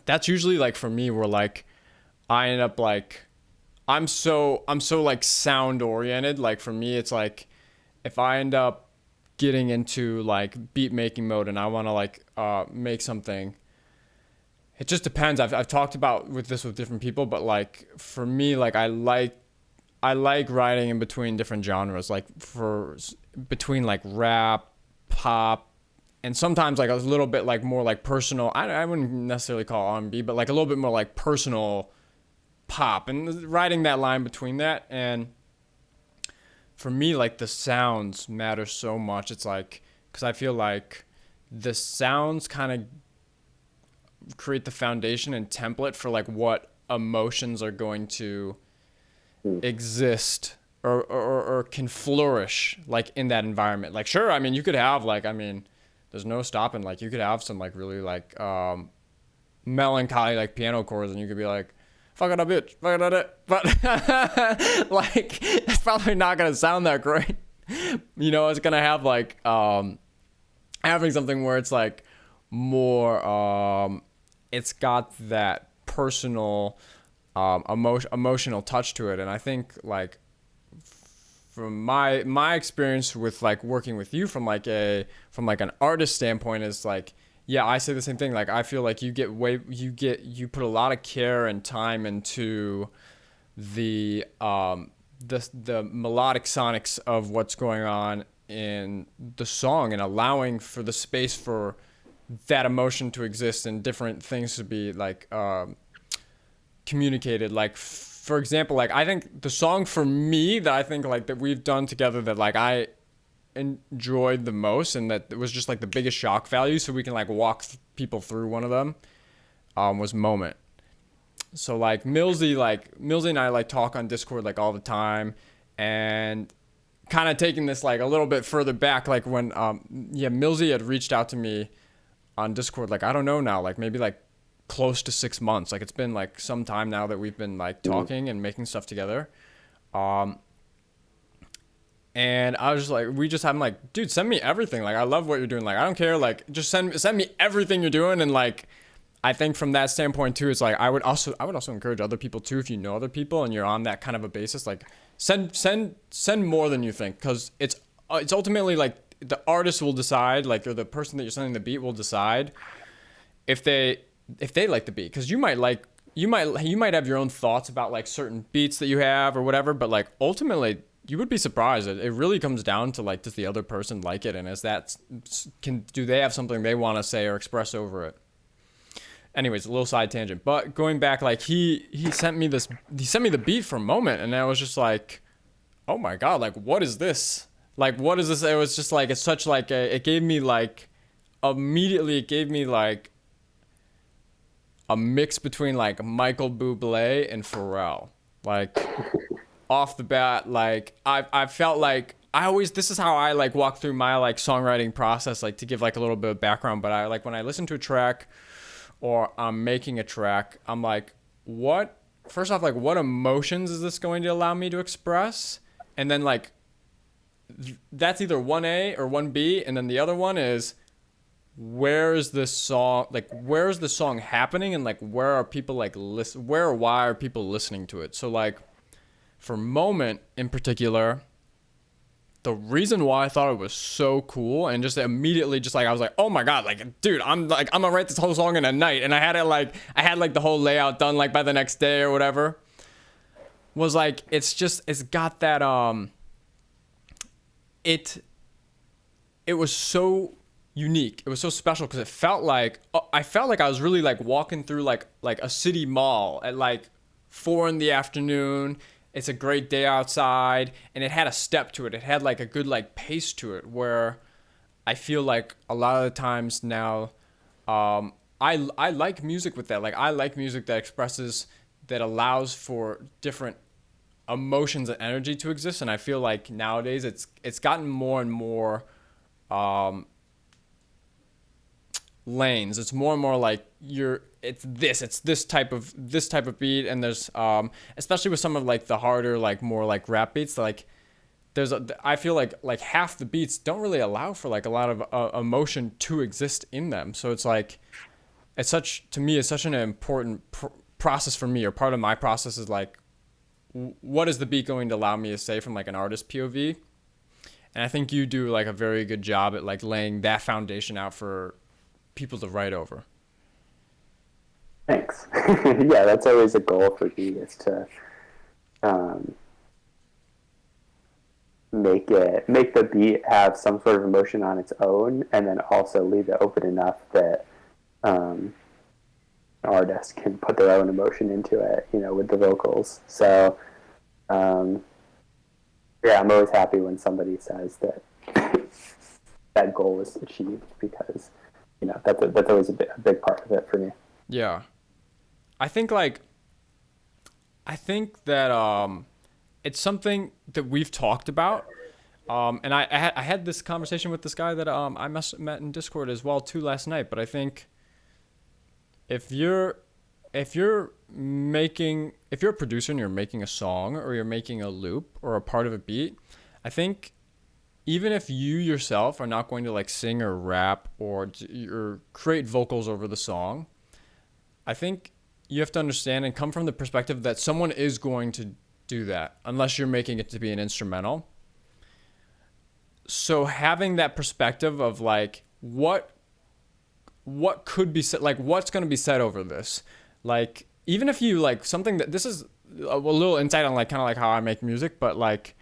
That's usually like for me where like I end up like I'm so like sound oriented. Like for me it's like if I end up getting into like beat making mode and I want to like make something, it just depends. I've talked about with different people, but like for me, like I like writing in between different genres, like between like rap, pop, and sometimes like a little bit like more like personal. I wouldn't necessarily call it R&B, but like a little bit more like personal pop, and writing that line between that. And for me, like the sounds matter so much. It's like, because I feel like the sounds kind of create the foundation and template for like what emotions are going to exist or can flourish like in that environment. Like sure, I mean you could have like, I mean there's no stopping, like you could have some like really like melancholy like piano chords and you could be like fuck it up bitch, fuck it up, but like it's probably not gonna sound that great. It's gonna have like having something where it's like more it's got that personal emotional touch to it. And I think like from my experience with like working with you from like an artist standpoint is like, yeah, I say the same thing. Like I feel like you put a lot of care and time into the melodic sonics of what's going on in the song, and allowing for the space for that emotion to exist and different things to be like communicated. Like for example, like I think the song for me that I think like that we've done together that like I enjoyed the most and that it was just like the biggest shock value, so we can like walk people through one of them, was Moment. So like Millsy and I like talk on Discord like all the time, and kind of taking this like a little bit further back, like when Millsy had reached out to me on Discord, like I don't know now, like maybe like close to 6 months. Like it's been like some time now that we've been like talking and making stuff together. And I was just like, I'm like, dude, send me everything. Like I love what you're doing. Like I don't care. Like just send me everything you're doing. And like I think from that standpoint too, it's like I would also encourage other people too, if you know other people and you're on that kind of a basis, like send more than you think, because it's ultimately like the artist will decide, like, or the person that you're sending the beat will decide if they like the beat, because you might have your own thoughts about like certain beats that you have or whatever, but like ultimately you would be surprised. It really comes down to like, does the other person like it, and do they have something they want to say or express over it. Anyways, a little side tangent, but going back, like he sent me the beat for Moment, and I was just like, oh my god, like what is this? Like what is this? It was just like, it's such like it gave me like immediately, it gave me like a mix between like Michael Bublé and Pharrell. Like off the bat, like I felt like this is how I like walk through my like songwriting process, like to give like a little bit of background. But I like when I listen to a track or I'm making a track, I'm like, first off, like what emotions is this going to allow me to express? And then like that's either 1A or 1B, and then the other one is, where's the song happening, and like where are people like where or why are people listening to it? So like for Moment in particular, the reason why I thought it was so cool, and just immediately just like I was like, oh my god, like dude, I'm gonna write this whole song in a night, and I had like the whole layout done like by the next day or whatever, was like, it's got that it was so unique. It was so special because I felt like I was really like walking through like a city mall at like 4 p.m. It's a great day outside, and it had a step to it. It had like a good like pace to it, where I feel like a lot of the times now, I like music with that. Like I like music that allows for different emotions and energy to exist. And I feel like nowadays it's gotten more and more lanes. It's more and more like it's this type of beat, and there's especially with some of like the harder, like more like rap beats, like I feel like half the beats don't really allow for like a lot of emotion to exist in them. So it's like, to me it's such an important process for me, or part of my process is like, what is the beat going to allow me to say from like an artist POV? And I think you do like a very good job at like laying that foundation out for people to write over. Thanks. Yeah, that's always a goal for me, is to make the beat have some sort of emotion on its own, and then also leave it open enough that artists can put their own emotion into it, with the vocals. So yeah, I'm always happy when somebody says that that goal is achieved, because that's always a big part of it for me. Yeah, I think that it's something that we've talked about, and I had this conversation with this guy that I met in Discord as well too last night. But I think if you're a producer and you're making a song, or you're making a loop or a part of a beat, I think even if you yourself are not going to like sing or rap or create vocals over the song, I think you have to understand and come from the perspective that someone is going to do that unless you're making it to be an instrumental. So having that perspective of like what could be said, like what's going to be said over this, like even if you like something that this is a little insight on like kind of like how I make music, but like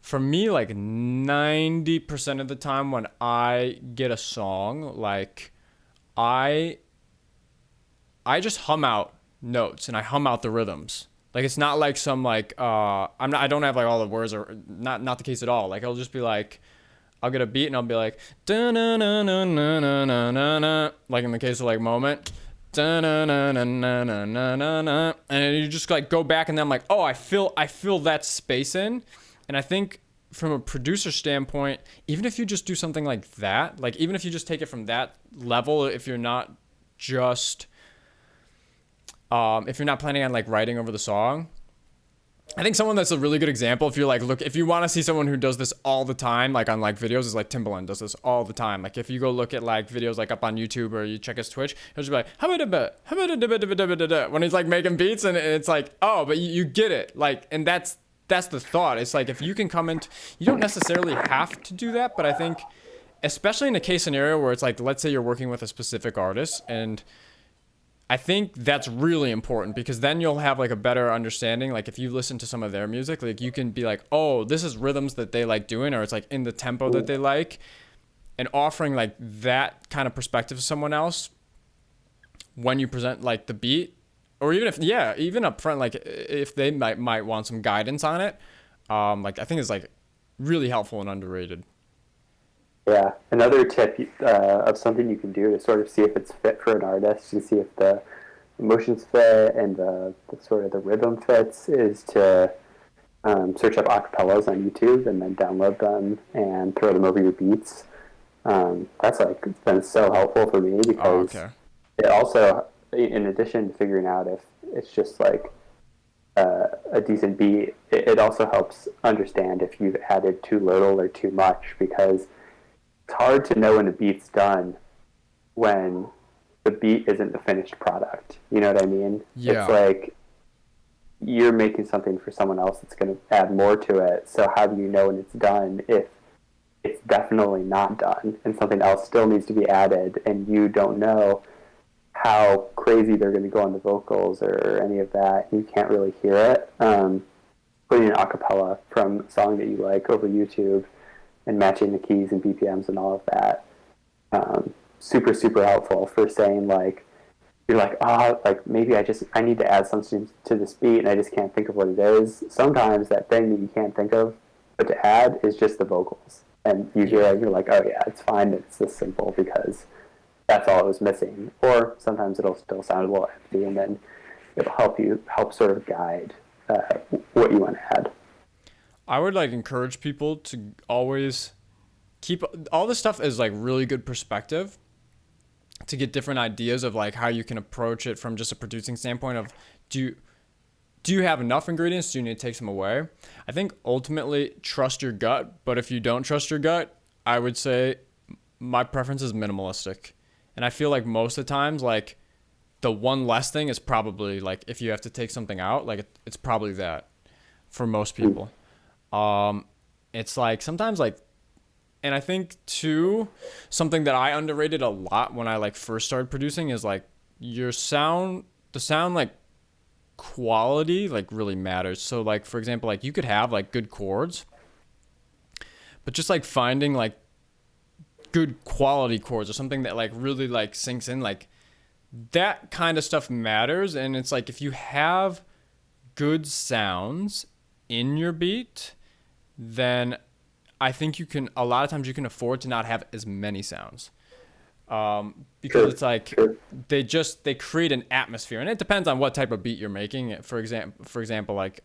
for me, like 90% of the time when I get a song, like I just hum out notes and I hum out the rhythms. Like it's not like some like I don't have like all the words, or not the case at all. Like it'll just be like I'll get a beat and I'll be like da na na na na na na na na, like in the case of like Moment, da na na na na na na na na, and you just like go back and then I'm like, oh, I feel that space in. And I think from a producer standpoint, even if you just do something like that, like even if you just take it from that level, if you're not just if you're not planning on like writing over the song, I think someone that's a really good example, if you're like, look, if you want to see someone who does this all the time, like on like videos, is like Timbaland does this all the time. Like if you go look at like videos like up on YouTube or you check his Twitch, he'll just be like, when he's like making beats, and it's like, oh, but you get it. Like, and that's the thought. It's like, if you can come into, you don't necessarily have to do that, but I think, especially in a case scenario where it's like, let's say you're working with a specific artist, and I think that's really important because then you'll have like a better understanding. Like if you listen to some of their music, like you can be like, oh, this is rhythms that they like doing, or it's like in the tempo that they like, and offering like that kind of perspective to someone else when you present like the beat, or even up front, like if they might want some guidance on it. Like I think it's like really helpful and underrated. Yeah, another tip of something you can do to sort of see if it's fit for an artist, to see if the emotions fit and the sort of the rhythm fits, is to search up acapellas on YouTube and then download them and throw them over your beats. That's like been so helpful for me because it also, in addition to figuring out if it's just like a decent beat, it also helps understand if you've added too little or too much, because it's hard to know when a beat's done when the beat isn't the finished product. You know what I mean? Yeah. It's like you're making something for someone else that's going to add more to it. So how do you know when it's done if it's definitely not done and something else still needs to be added, and you don't know how crazy they're going to go on the vocals or any of that? You can't really hear it. Putting an acapella from a song that you like over YouTube and matching the keys and BPMs and all of that, super, super helpful for saying, like, you're like, like maybe I need to add something to this beat and I just can't think of what it is. Sometimes that thing that you can't think of what to add is just the vocals. And you hear it, you're like, oh yeah, it's fine, it's this simple because that's all it was missing. Or sometimes it'll still sound a little empty, and then it'll help sort of guide what you want to add. I would like encourage people to always keep all this stuff as like really good perspective, to get different ideas of like how you can approach it from just a producing standpoint of do you have enough ingredients? Do you need to take some away? I think ultimately trust your gut, but if you don't trust your gut, I would say my preference is minimalistic. And I feel like most of the times, like the one less thing is probably like, if you have to take something out, like it's probably that for most people. It's like sometimes like, and I think too, something that I underrated a lot when I like first started producing is like the sound like quality like really matters. So like, for example, like you could have like good chords, but just like finding like good quality chords or something that like really like sinks in, like that kind of stuff matters. And it's like, if you have good sounds in your beat, then I think a lot of times you can afford to not have as many sounds. Because it's like they create an atmosphere, and it depends on what type of beat you're making. For example, like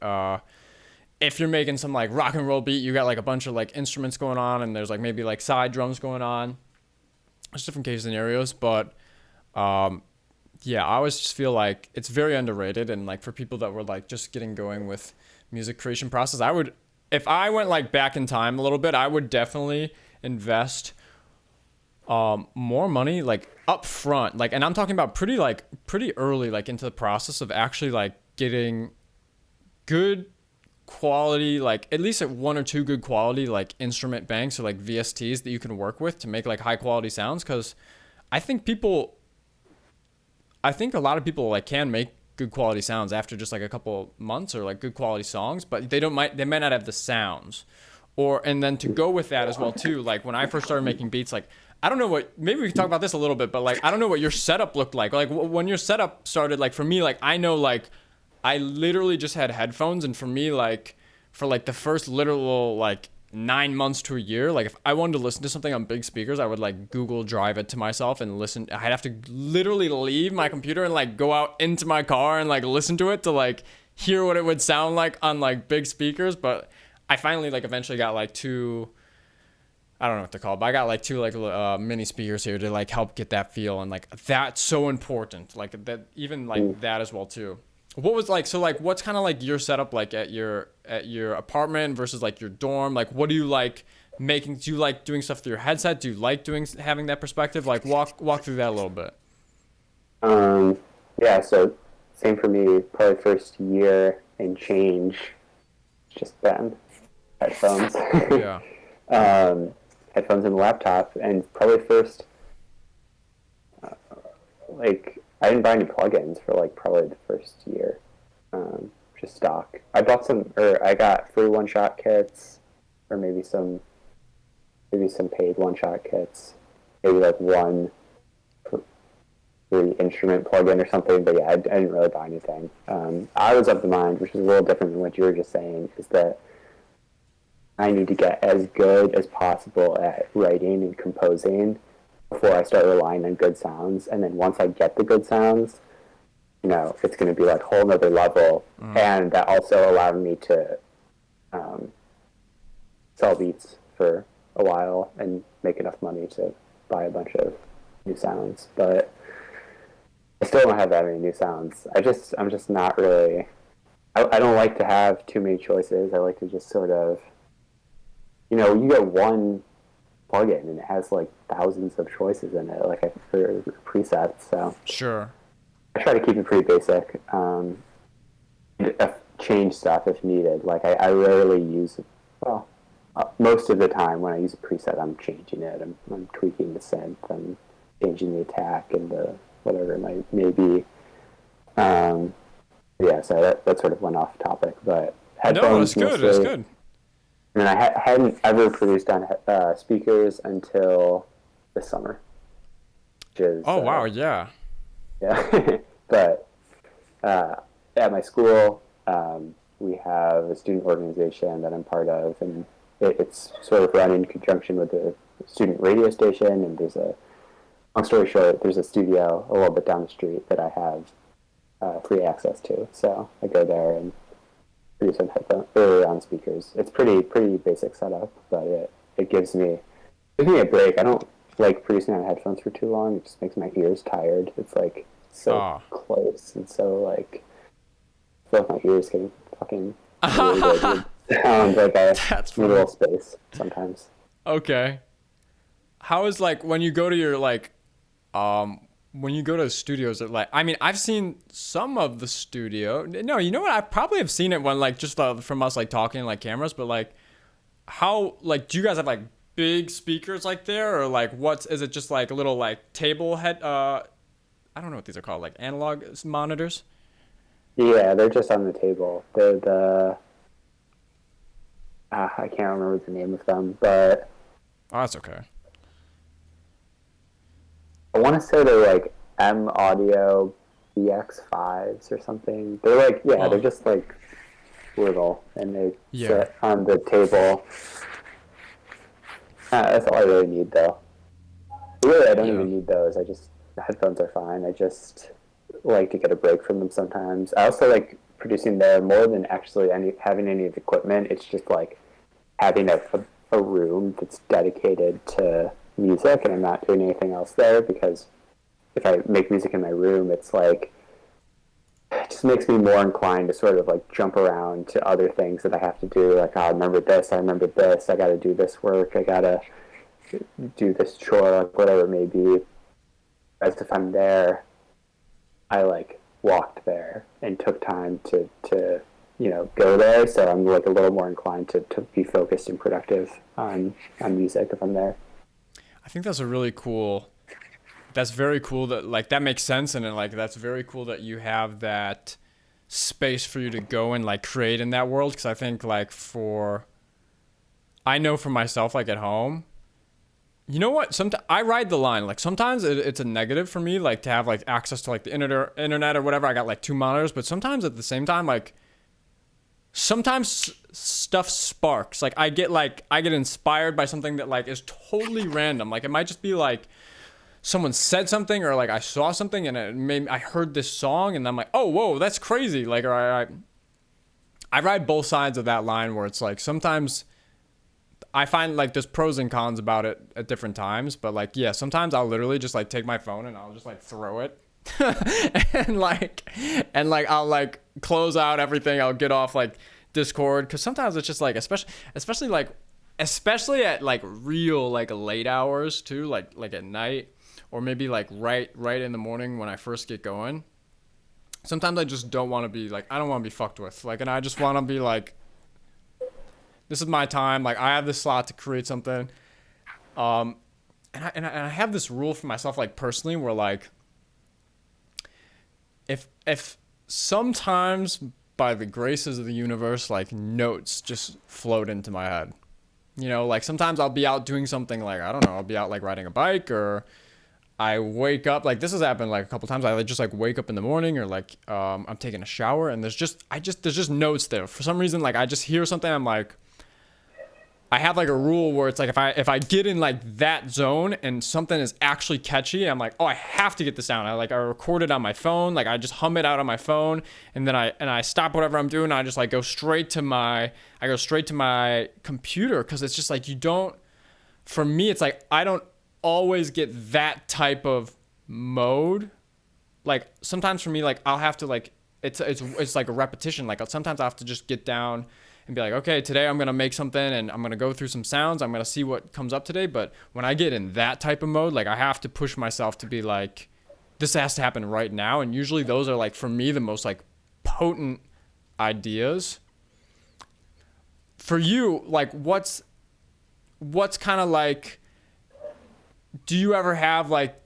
if you're making some like rock and roll beat, you got like a bunch of like instruments going on, and there's like maybe like side drums going on. There's different case scenarios, but yeah, I always just feel like it's very underrated. And like for people that were like just getting going with music creation process, if I went like back in time a little bit, I would definitely invest more money like up front, like, and I'm talking about pretty early, like into the process of actually like getting good quality, like at least like one or two good quality like instrument banks or like VSTs that you can work with to make like high quality sounds. Because I think a lot of people like can make good quality sounds after just like a couple months or like good quality songs, but they might not have the sounds. Or and then to go with that as well too, like when I first started making beats, like I don't know what, maybe we can talk about this a little bit, but like I don't know what your setup looked like. Like when your setup started, like for me, like I know like I literally just had headphones, and for me, like for like the first literal like 9 months to a year, like if I wanted to listen to something on big speakers, I would like Google Drive it to myself and listen. I'd have to literally leave my computer and like go out into my car and like listen to it to like hear what it would sound like on like big speakers. But I finally like eventually got like two, I don't know what they're called, but I got like two like mini speakers here to like help get that feel, and like that's so important. Like that, even like that as well too. What was like, so like what's kind of like your setup like at your apartment versus like your dorm? Like what do you like making? Do you like doing stuff through your headset? Do you like having that perspective? Like walk through that a little bit. Yeah, so same for me, probably first year and change, just been headphones. Yeah. Headphones and laptop, and probably first, like, I didn't buy any plugins for like probably the first year, just stock. I bought some, or I got free one-shot kits, or maybe some paid one-shot kits, maybe like one free instrument plugin or something. But yeah, I didn't really buy anything. I was of the mind, which is a little different than what you were just saying, is that I need to get as good as possible at writing and composing before I start relying on good sounds. And then once I get the good sounds, you know, it's going to be like a whole nother level. And that also allowed me to sell beats for a while and make enough money to buy a bunch of new sounds. But I still don't have that many new sounds. I'm just not really, I don't like to have too many choices. I like to just sort of, you know, you get one plugin and it has like thousands of choices in it, like for presets. So Sure. I try to keep it pretty basic. Change stuff if needed. Like I rarely use, well, most of the time when I use a preset, I'm changing it. I'm tweaking the synth. I'm changing the attack and the whatever it may be. Yeah, so that sort of went off topic, but headphones. No, it's good. Mostly, It's good. and I hadn't ever produced on speakers until this summer. Which is, Oh wow, yeah. Yeah. But at my school, we have a student organization that I'm part of, and it's sort of run in conjunction with the student radio station, and there's a, long story short, there's a studio a little bit down the street that I have free access to. So I go there and produce on headphones or on speakers. It's pretty basic setup, but it gives me a break. I don't like producing on headphones for too long. It just makes my ears tired. It's like so close and so like I feel like my ears getting fucking really sound like a little space sometimes. Okay. How is like when you go to your like when you go to studios that like, I mean, I've seen some of the studio. No, you know what? I probably have seen it when like just from us like talking like cameras, but like how like do you guys have like big speakers like there, or like is it just like a little like table head I don't know what these are called, like analog monitors? Yeah, they're just on the table. They're the I can't remember the name of them, but Oh, that's okay. I want to say they're like M Audio BX5s or something. They're like, they're just like little, and they sit on the table. That's all I really need, though. Really, I don't even need those. The headphones are fine. I just like to get a break from them sometimes. I also like producing there more than actually having any of the equipment. It's just like having a room that's dedicated to music, and I'm not doing anything else there, because if I make music in my room, it's like it just makes me more inclined to sort of like jump around to other things that I have to do. Like, oh, I remember this, I got to do this work, I gotta do this chore, like whatever it may be. As if I'm there, I like walked there and took time to go there. So I'm like a little more inclined to be focused and productive on music if I'm there. I think that's a really cool. That's very cool that like that makes sense, and then, like that's very cool that you have that space for you to go and like create in that world. Because I think like I know for myself, like at home, you know what? Sometimes I ride the line. Like sometimes it's a negative for me, like to have like access to like the internet or whatever. I got like two monitors, but sometimes at the same time, like sometimes stuff sparks. Like I get inspired by something that like is totally random. Like it might just be like someone said something, or like I saw something and I heard this song and I'm like, oh whoa, that's crazy. Like, or I ride both sides of that line where it's like sometimes I find like there's pros and cons about it at different times, but like yeah, sometimes I'll literally just like take my phone and I'll just like throw it and like I'll like close out everything. I'll get off like Discord, because sometimes it's just like especially at like real like late hours too, like at night, or maybe like right in the morning when I first get going. Sometimes I just don't want to be like, I don't want to be fucked with, like, and I just want to be like, this is my time. Like I have this slot to create something. And I have this rule for myself, like personally, where like if sometimes by the graces of the universe, like notes just float into my head. You know, like sometimes I'll be out doing something, like I don't know, I'll be out like riding a bike, or I wake up, like this has happened like a couple times. I like just like wake up in the morning, or like I'm taking a shower and there's just notes there for some reason. Like I just hear something, I'm like, I have like a rule where it's like if I get in like that zone and something is actually catchy, I'm like, oh, I have to get this down. I record it on my phone, like I just hum it out on my phone, and then I stop whatever I'm doing. And I just like go straight to my computer, because it's just like for me it's like I don't always get that type of mode. Like sometimes for me, like I'll have to like it's like a repetition. Like sometimes I have to just get down and be like, okay, today I'm going to make something and I'm going to go through some sounds. I'm going to see what comes up today. But when I get in that type of mode, like I have to push myself to be like, this has to happen right now. And usually those are like, for me, the most like potent ideas. For you, like what's kind of like, do you ever have like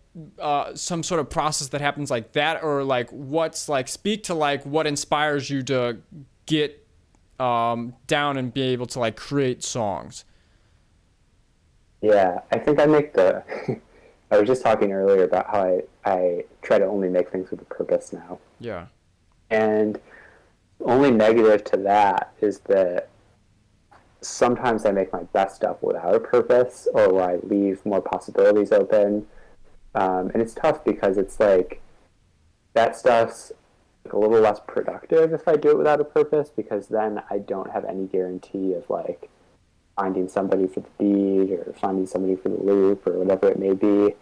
some sort of process that happens like that? Or like what's like, speak to like what inspires you to get down and be able to like create songs? Yeah, I think I make the. I was just talking earlier about how I try to only make things with a purpose now. Yeah. And only negative to that is that sometimes I make my best stuff without a purpose, or where I leave more possibilities open. And it's tough because it's like that stuff's a little less productive if I do it without a purpose, because then I don't have any guarantee of like finding somebody for the beat or finding somebody for the loop or whatever it may be.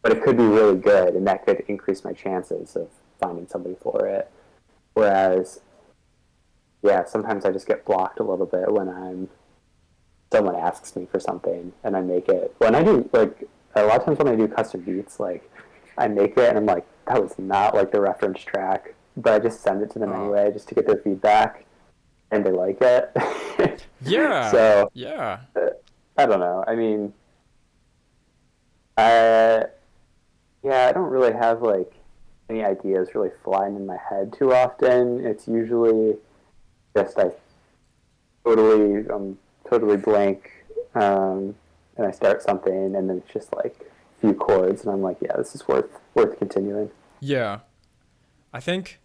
But it could be really good, and that could increase my chances of finding somebody for it. Whereas, yeah, sometimes I just get blocked a little bit when someone asks me for something and I make it. When I do, like, a lot of times when I do custom beats, like, I make it and I'm like, that was not like the reference track, but I just send it to them anyway just to get their feedback, and they like it. Yeah. So, yeah. I don't know. I mean, I don't really have like any ideas really flying in my head too often. It's usually just I'm totally blank, and I start something, and then it's just like a few chords, and I'm like, yeah, this is worth continuing. Yeah. I think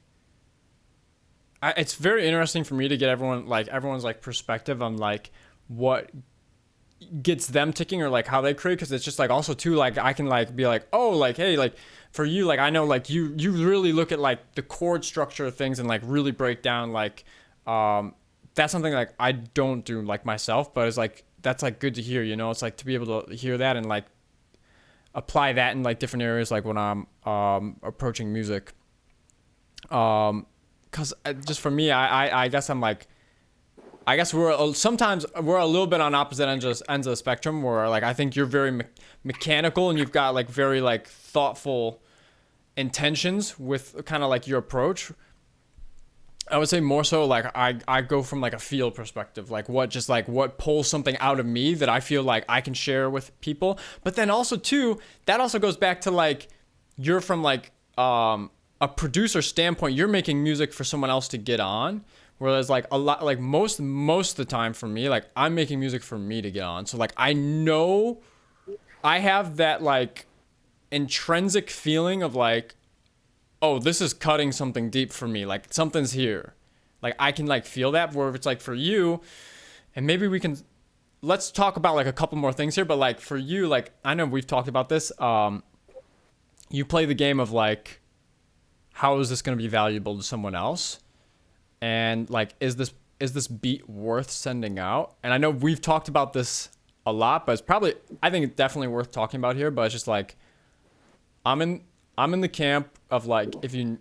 it's very interesting for me to get everyone's like perspective on like what gets them ticking, or like how they create, because it's just like also too like I can like be like, oh, like hey, like for you, like I know like you really look at like the chord structure of things and like really break down like that's something like I don't do like myself, but it's like that's like good to hear, you know. It's like to be able to hear that and like apply that in like different areas, like when I'm approaching music. Because just for me, I guess I'm like, I guess sometimes we're a little bit on opposite ends of the spectrum, where like I think you're very mechanical and you've got like very like thoughtful intentions with kind of like your approach. I would say more so like I go from like a feel perspective, like what pulls something out of me that I feel like I can share with people. But then also too, that also goes back to like you're from like a producer standpoint, you're making music for someone else to get on. Whereas like a lot like most of the time for me, like I'm making music for me to get on. So like I know I have that like intrinsic feeling of like, oh, this is cutting something deep for me. Like something's here. Like I can like feel that. Where if it's like for you, and maybe we can let's talk about like a couple more things here. But like for you, like I know we've talked about this. You play the game of like, how is this going to be valuable to someone else? And like, is this beat worth sending out? And I know we've talked about this a lot, but I think it's definitely worth talking about here. But it's just like, I'm in the camp of like if you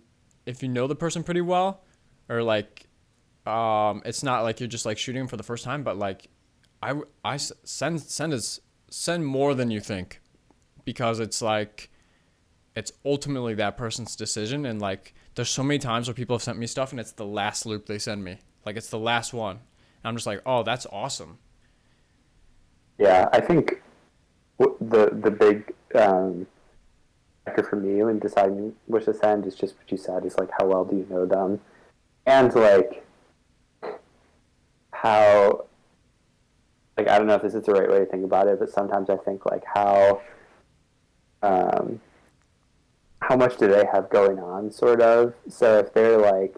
know the person pretty well, or like it's not like you're just like shooting them for the first time, but like I send more than you think, because it's like it's ultimately that person's decision. And like there's so many times where people have sent me stuff and it's the last loop they send me, like it's the last one, and I'm just like, oh, that's awesome. Yeah, I think the big factor for me when deciding which to send is just what you said, is like how well do you know them, and like how, like I don't know if this is the right way to think about it, but sometimes I think like how much do they have going on, sort of. So if they're like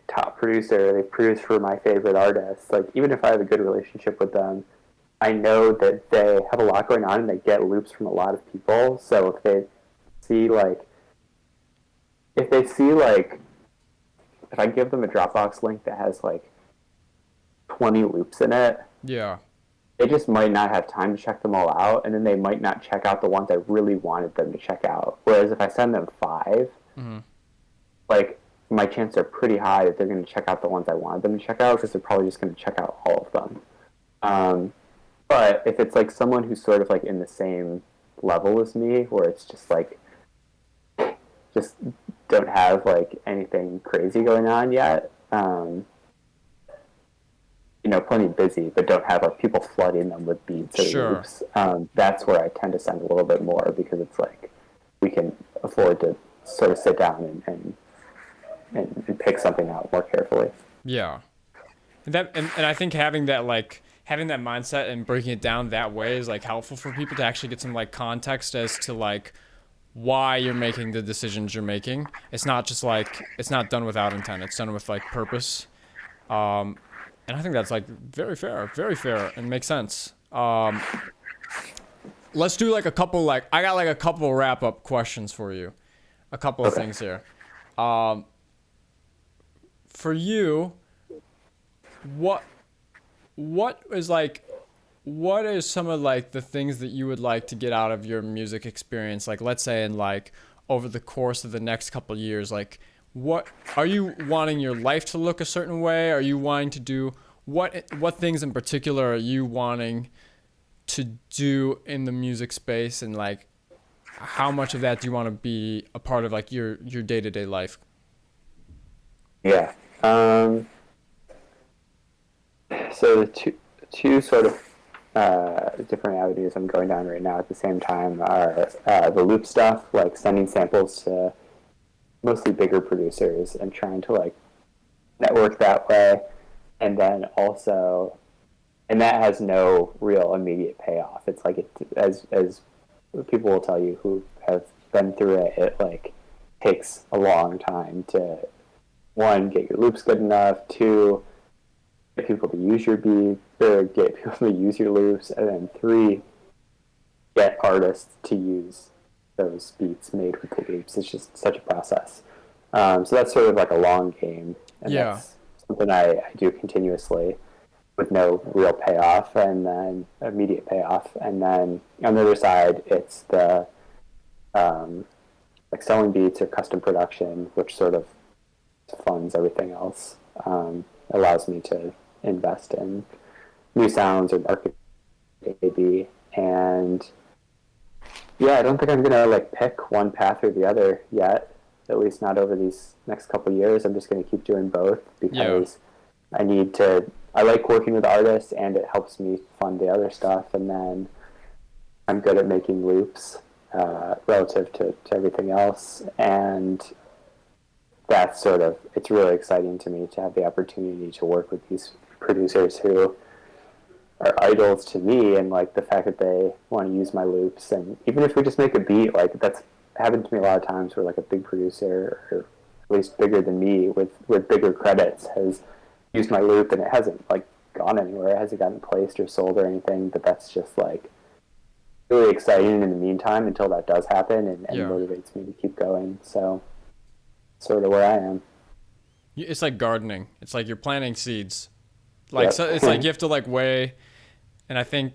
top producer, they produce for my favorite artists, like even if I have a good relationship with them, I know that they have a lot going on and they get loops from a lot of people. So if they see like if I give them a Dropbox link that has like 20 loops in it, Yeah. they just might not have time to check them all out, and then they might not check out the ones I really wanted them to check out. Whereas if I send them 5, like my chances are pretty high that they're going to check out the ones I wanted them to check out, because they're probably just going to check out all of them. But if it's like someone who's sort of like in the same level as me, where it's just like just don't have like anything crazy going on yet, plenty busy, but don't have like people flooding them with beats or Sure. loops, that's where I tend to send a little bit more, because it's like we can afford to sort of sit down and pick something out more carefully. Yeah. And I think having that mindset and breaking it down that way is like helpful for people to actually get some like context as to like why you're making the decisions you're making. It's not just like it's not done without intent. It's done with like purpose. And I think that's like very fair and makes sense. Let's do like a couple I got like a couple wrap up questions for you. A couple of things here. For you, what is some of like the things that you would like to get out of your music experience? Like let's say in like over the course of the next couple of years, like what are you wanting your life to look a certain way? Are you wanting to do what things in particular are you wanting to do in the music space, and like how much of that do you want to be a part of like your day-to-day life? Yeah. So the two sort of different avenues I'm going down right now at the same time are the loop stuff, like sending samples to mostly bigger producers and trying to like network that way, and then also, and that has no real immediate payoff. It's like as people will tell you who have been through it, it like takes a long time to, one, get your loops good enough, two, get people to use your beat, or get people to use your loops, and then three, get artists to use those beats made with the loops. It's just such a process. So that's sort of like a long game, and that's something I do continuously with no real payoff, and then immediate payoff. And then on the other side, it's the like selling beats or custom production, which sort of funds everything else. Allows me to invest in new sounds or market maybe. And yeah, I don't think I'm gonna like pick one path or the other yet. At least not over these next couple of years. I'm just gonna keep doing both because I need to. I like working with artists, and it helps me fund the other stuff. And then I'm good at making loops relative to everything else, and that's sort of, it's really exciting to me to have the opportunity to work with these producers who are idols to me, and like the fact that they want to use my loops, and even if we just make a beat, like that's happened to me a lot of times where like a big producer, or at least bigger than me with bigger credits, has used my loop and it hasn't like gone anywhere, it hasn't gotten placed or sold or anything, but that's just like really exciting in the meantime until that does happen, and motivates me to keep going. So sort of where I am. It's like gardening. It's like you're planting seeds. Like so it's like you have to like weigh, and I think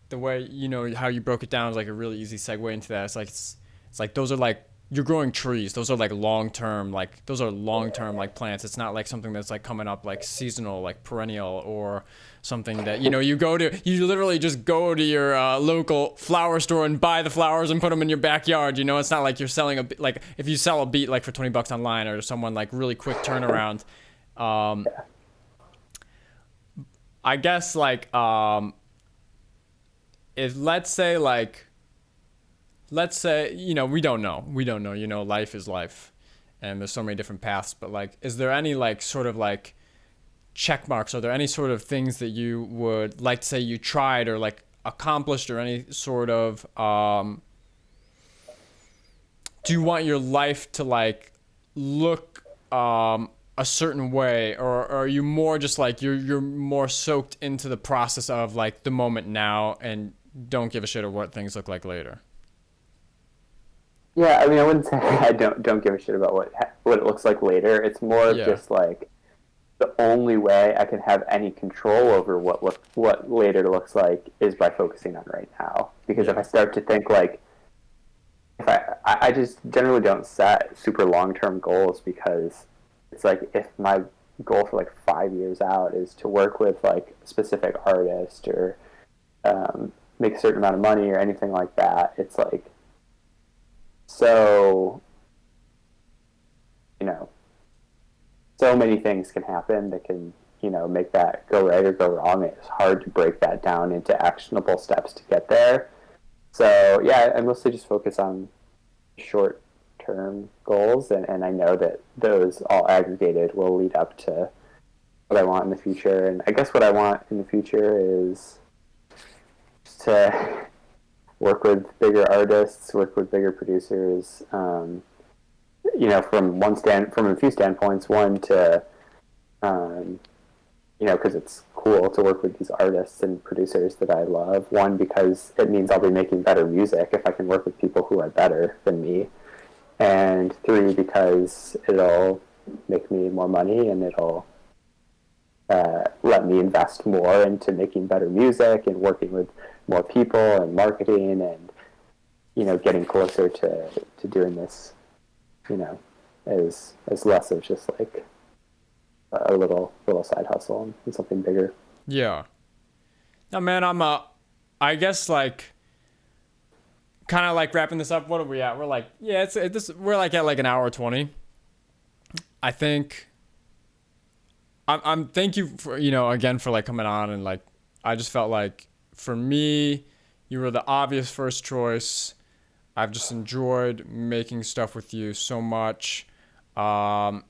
the way, you know, how you broke it down is like a really easy segue into that. It's like those are like, you're growing trees. Those are like long-term, like those are long-term like plants. It's not like something that's like coming up like seasonal, like perennial, or something that, you know, you literally just go to your local flower store and buy the flowers and put them in your backyard. You know, it's not like you're selling like if you sell a beat like for $20 online or someone like really quick turnaround. I guess like if let's say, you know, we don't know, you know, life is life and there's so many different paths, but like, is there any like sort of like check marks? Are there any sort of things that you would like to say you tried or like accomplished, or any sort of, do you want your life to like look, a certain way, or are you more just like you're more soaked into the process of like the moment now and don't give a shit of what things look like later? Yeah, I mean, I wouldn't say I don't give a shit about what it looks like later. It's more of just like the only way I can have any control over what later looks like is by focusing on right now. Because if I start to think like, if I just generally don't set super long-term goals, because it's like if my goal for like 5 years out is to work with like a specific artist, or make a certain amount of money or anything like that, it's like, so, you know, so many things can happen that can, you know, make that go right or go wrong. It's hard to break that down into actionable steps to get there. So yeah, I mostly just focus on short-term goals, and I know that those all aggregated will lead up to what I want in the future. And I guess what I want in the future is just to work with bigger artists, work with bigger producers. You know, from a few standpoints. One, to you know, because it's cool to work with these artists and producers that I love. One, because it means I'll be making better music if I can work with people who are better than me. And three, because it'll make me more money, and it'll let me invest more into making better music and working with more people and marketing, and, you know, getting closer to doing this, you know, as less of just like a little side hustle and something bigger. Yeah. Now, man, I guess like kind of like wrapping this up. What are we at? We're like, yeah, we're like at like an hour 20. I think I'm thank you for, you know, again, for like coming on, and like, I just felt like for me, you were the obvious first choice. I've just enjoyed making stuff with you so much. And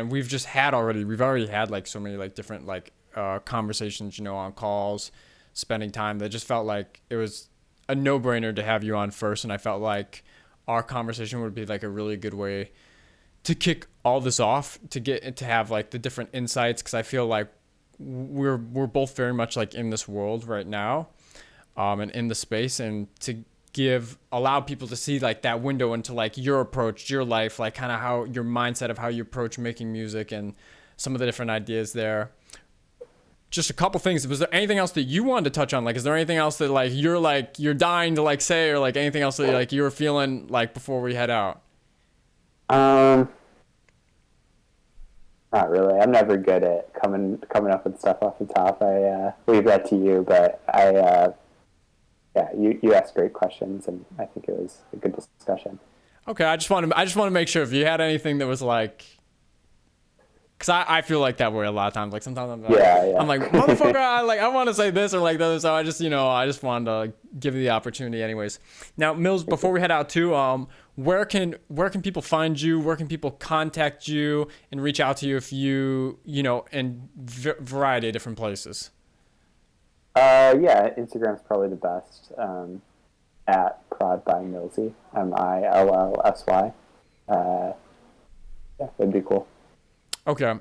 we've already had like so many like different like conversations, you know, on calls, spending time, that just felt like it was a no-brainer to have you on first. And I felt like our conversation would be like a really good way to kick all this off, to have like the different insights, because I feel like we're both very much like in this world right now, and in the space, and to allow people to see like that window into like your approach, your life, like kind of how your mindset of how you approach making music and some of the different ideas there. Just a couple things. Was there anything else that you wanted to touch on? Like, is there anything else that like you're dying to like say, or like anything else that like you were feeling like before we head out? Not really. I'm never good at coming up with stuff off the top. I leave that to you, but yeah, you asked great questions, and I think it was a good discussion. Okay, I just want to make sure if you had anything that was like, because I feel like that way a lot of times. Like sometimes I'm like motherfucker, I want to say this or like that. So I just wanted to give you the opportunity, anyways. Now, Mills, before we head out too, where can people find you? Where can people contact you and reach out to you if in variety of different places? Yeah, Instagram's probably the best. At Prod by Millsy, Millsy. Yeah, that'd be cool. Okay.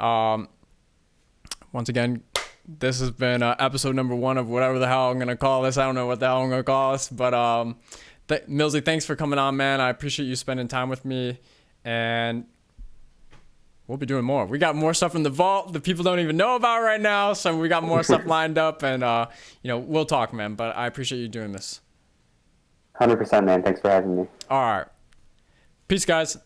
Once again, this has been episode number 1 of whatever the hell I'm gonna call this. I don't know what the hell I'm gonna call this, but Millsy, thanks for coming on, man. I appreciate you spending time with me, and we'll be doing more. We got more stuff in the vault that people don't even know about right now, so we got more stuff lined up, and we'll talk, man. But I appreciate you doing this. 100%, man. Thanks for having me. All right. Peace, guys.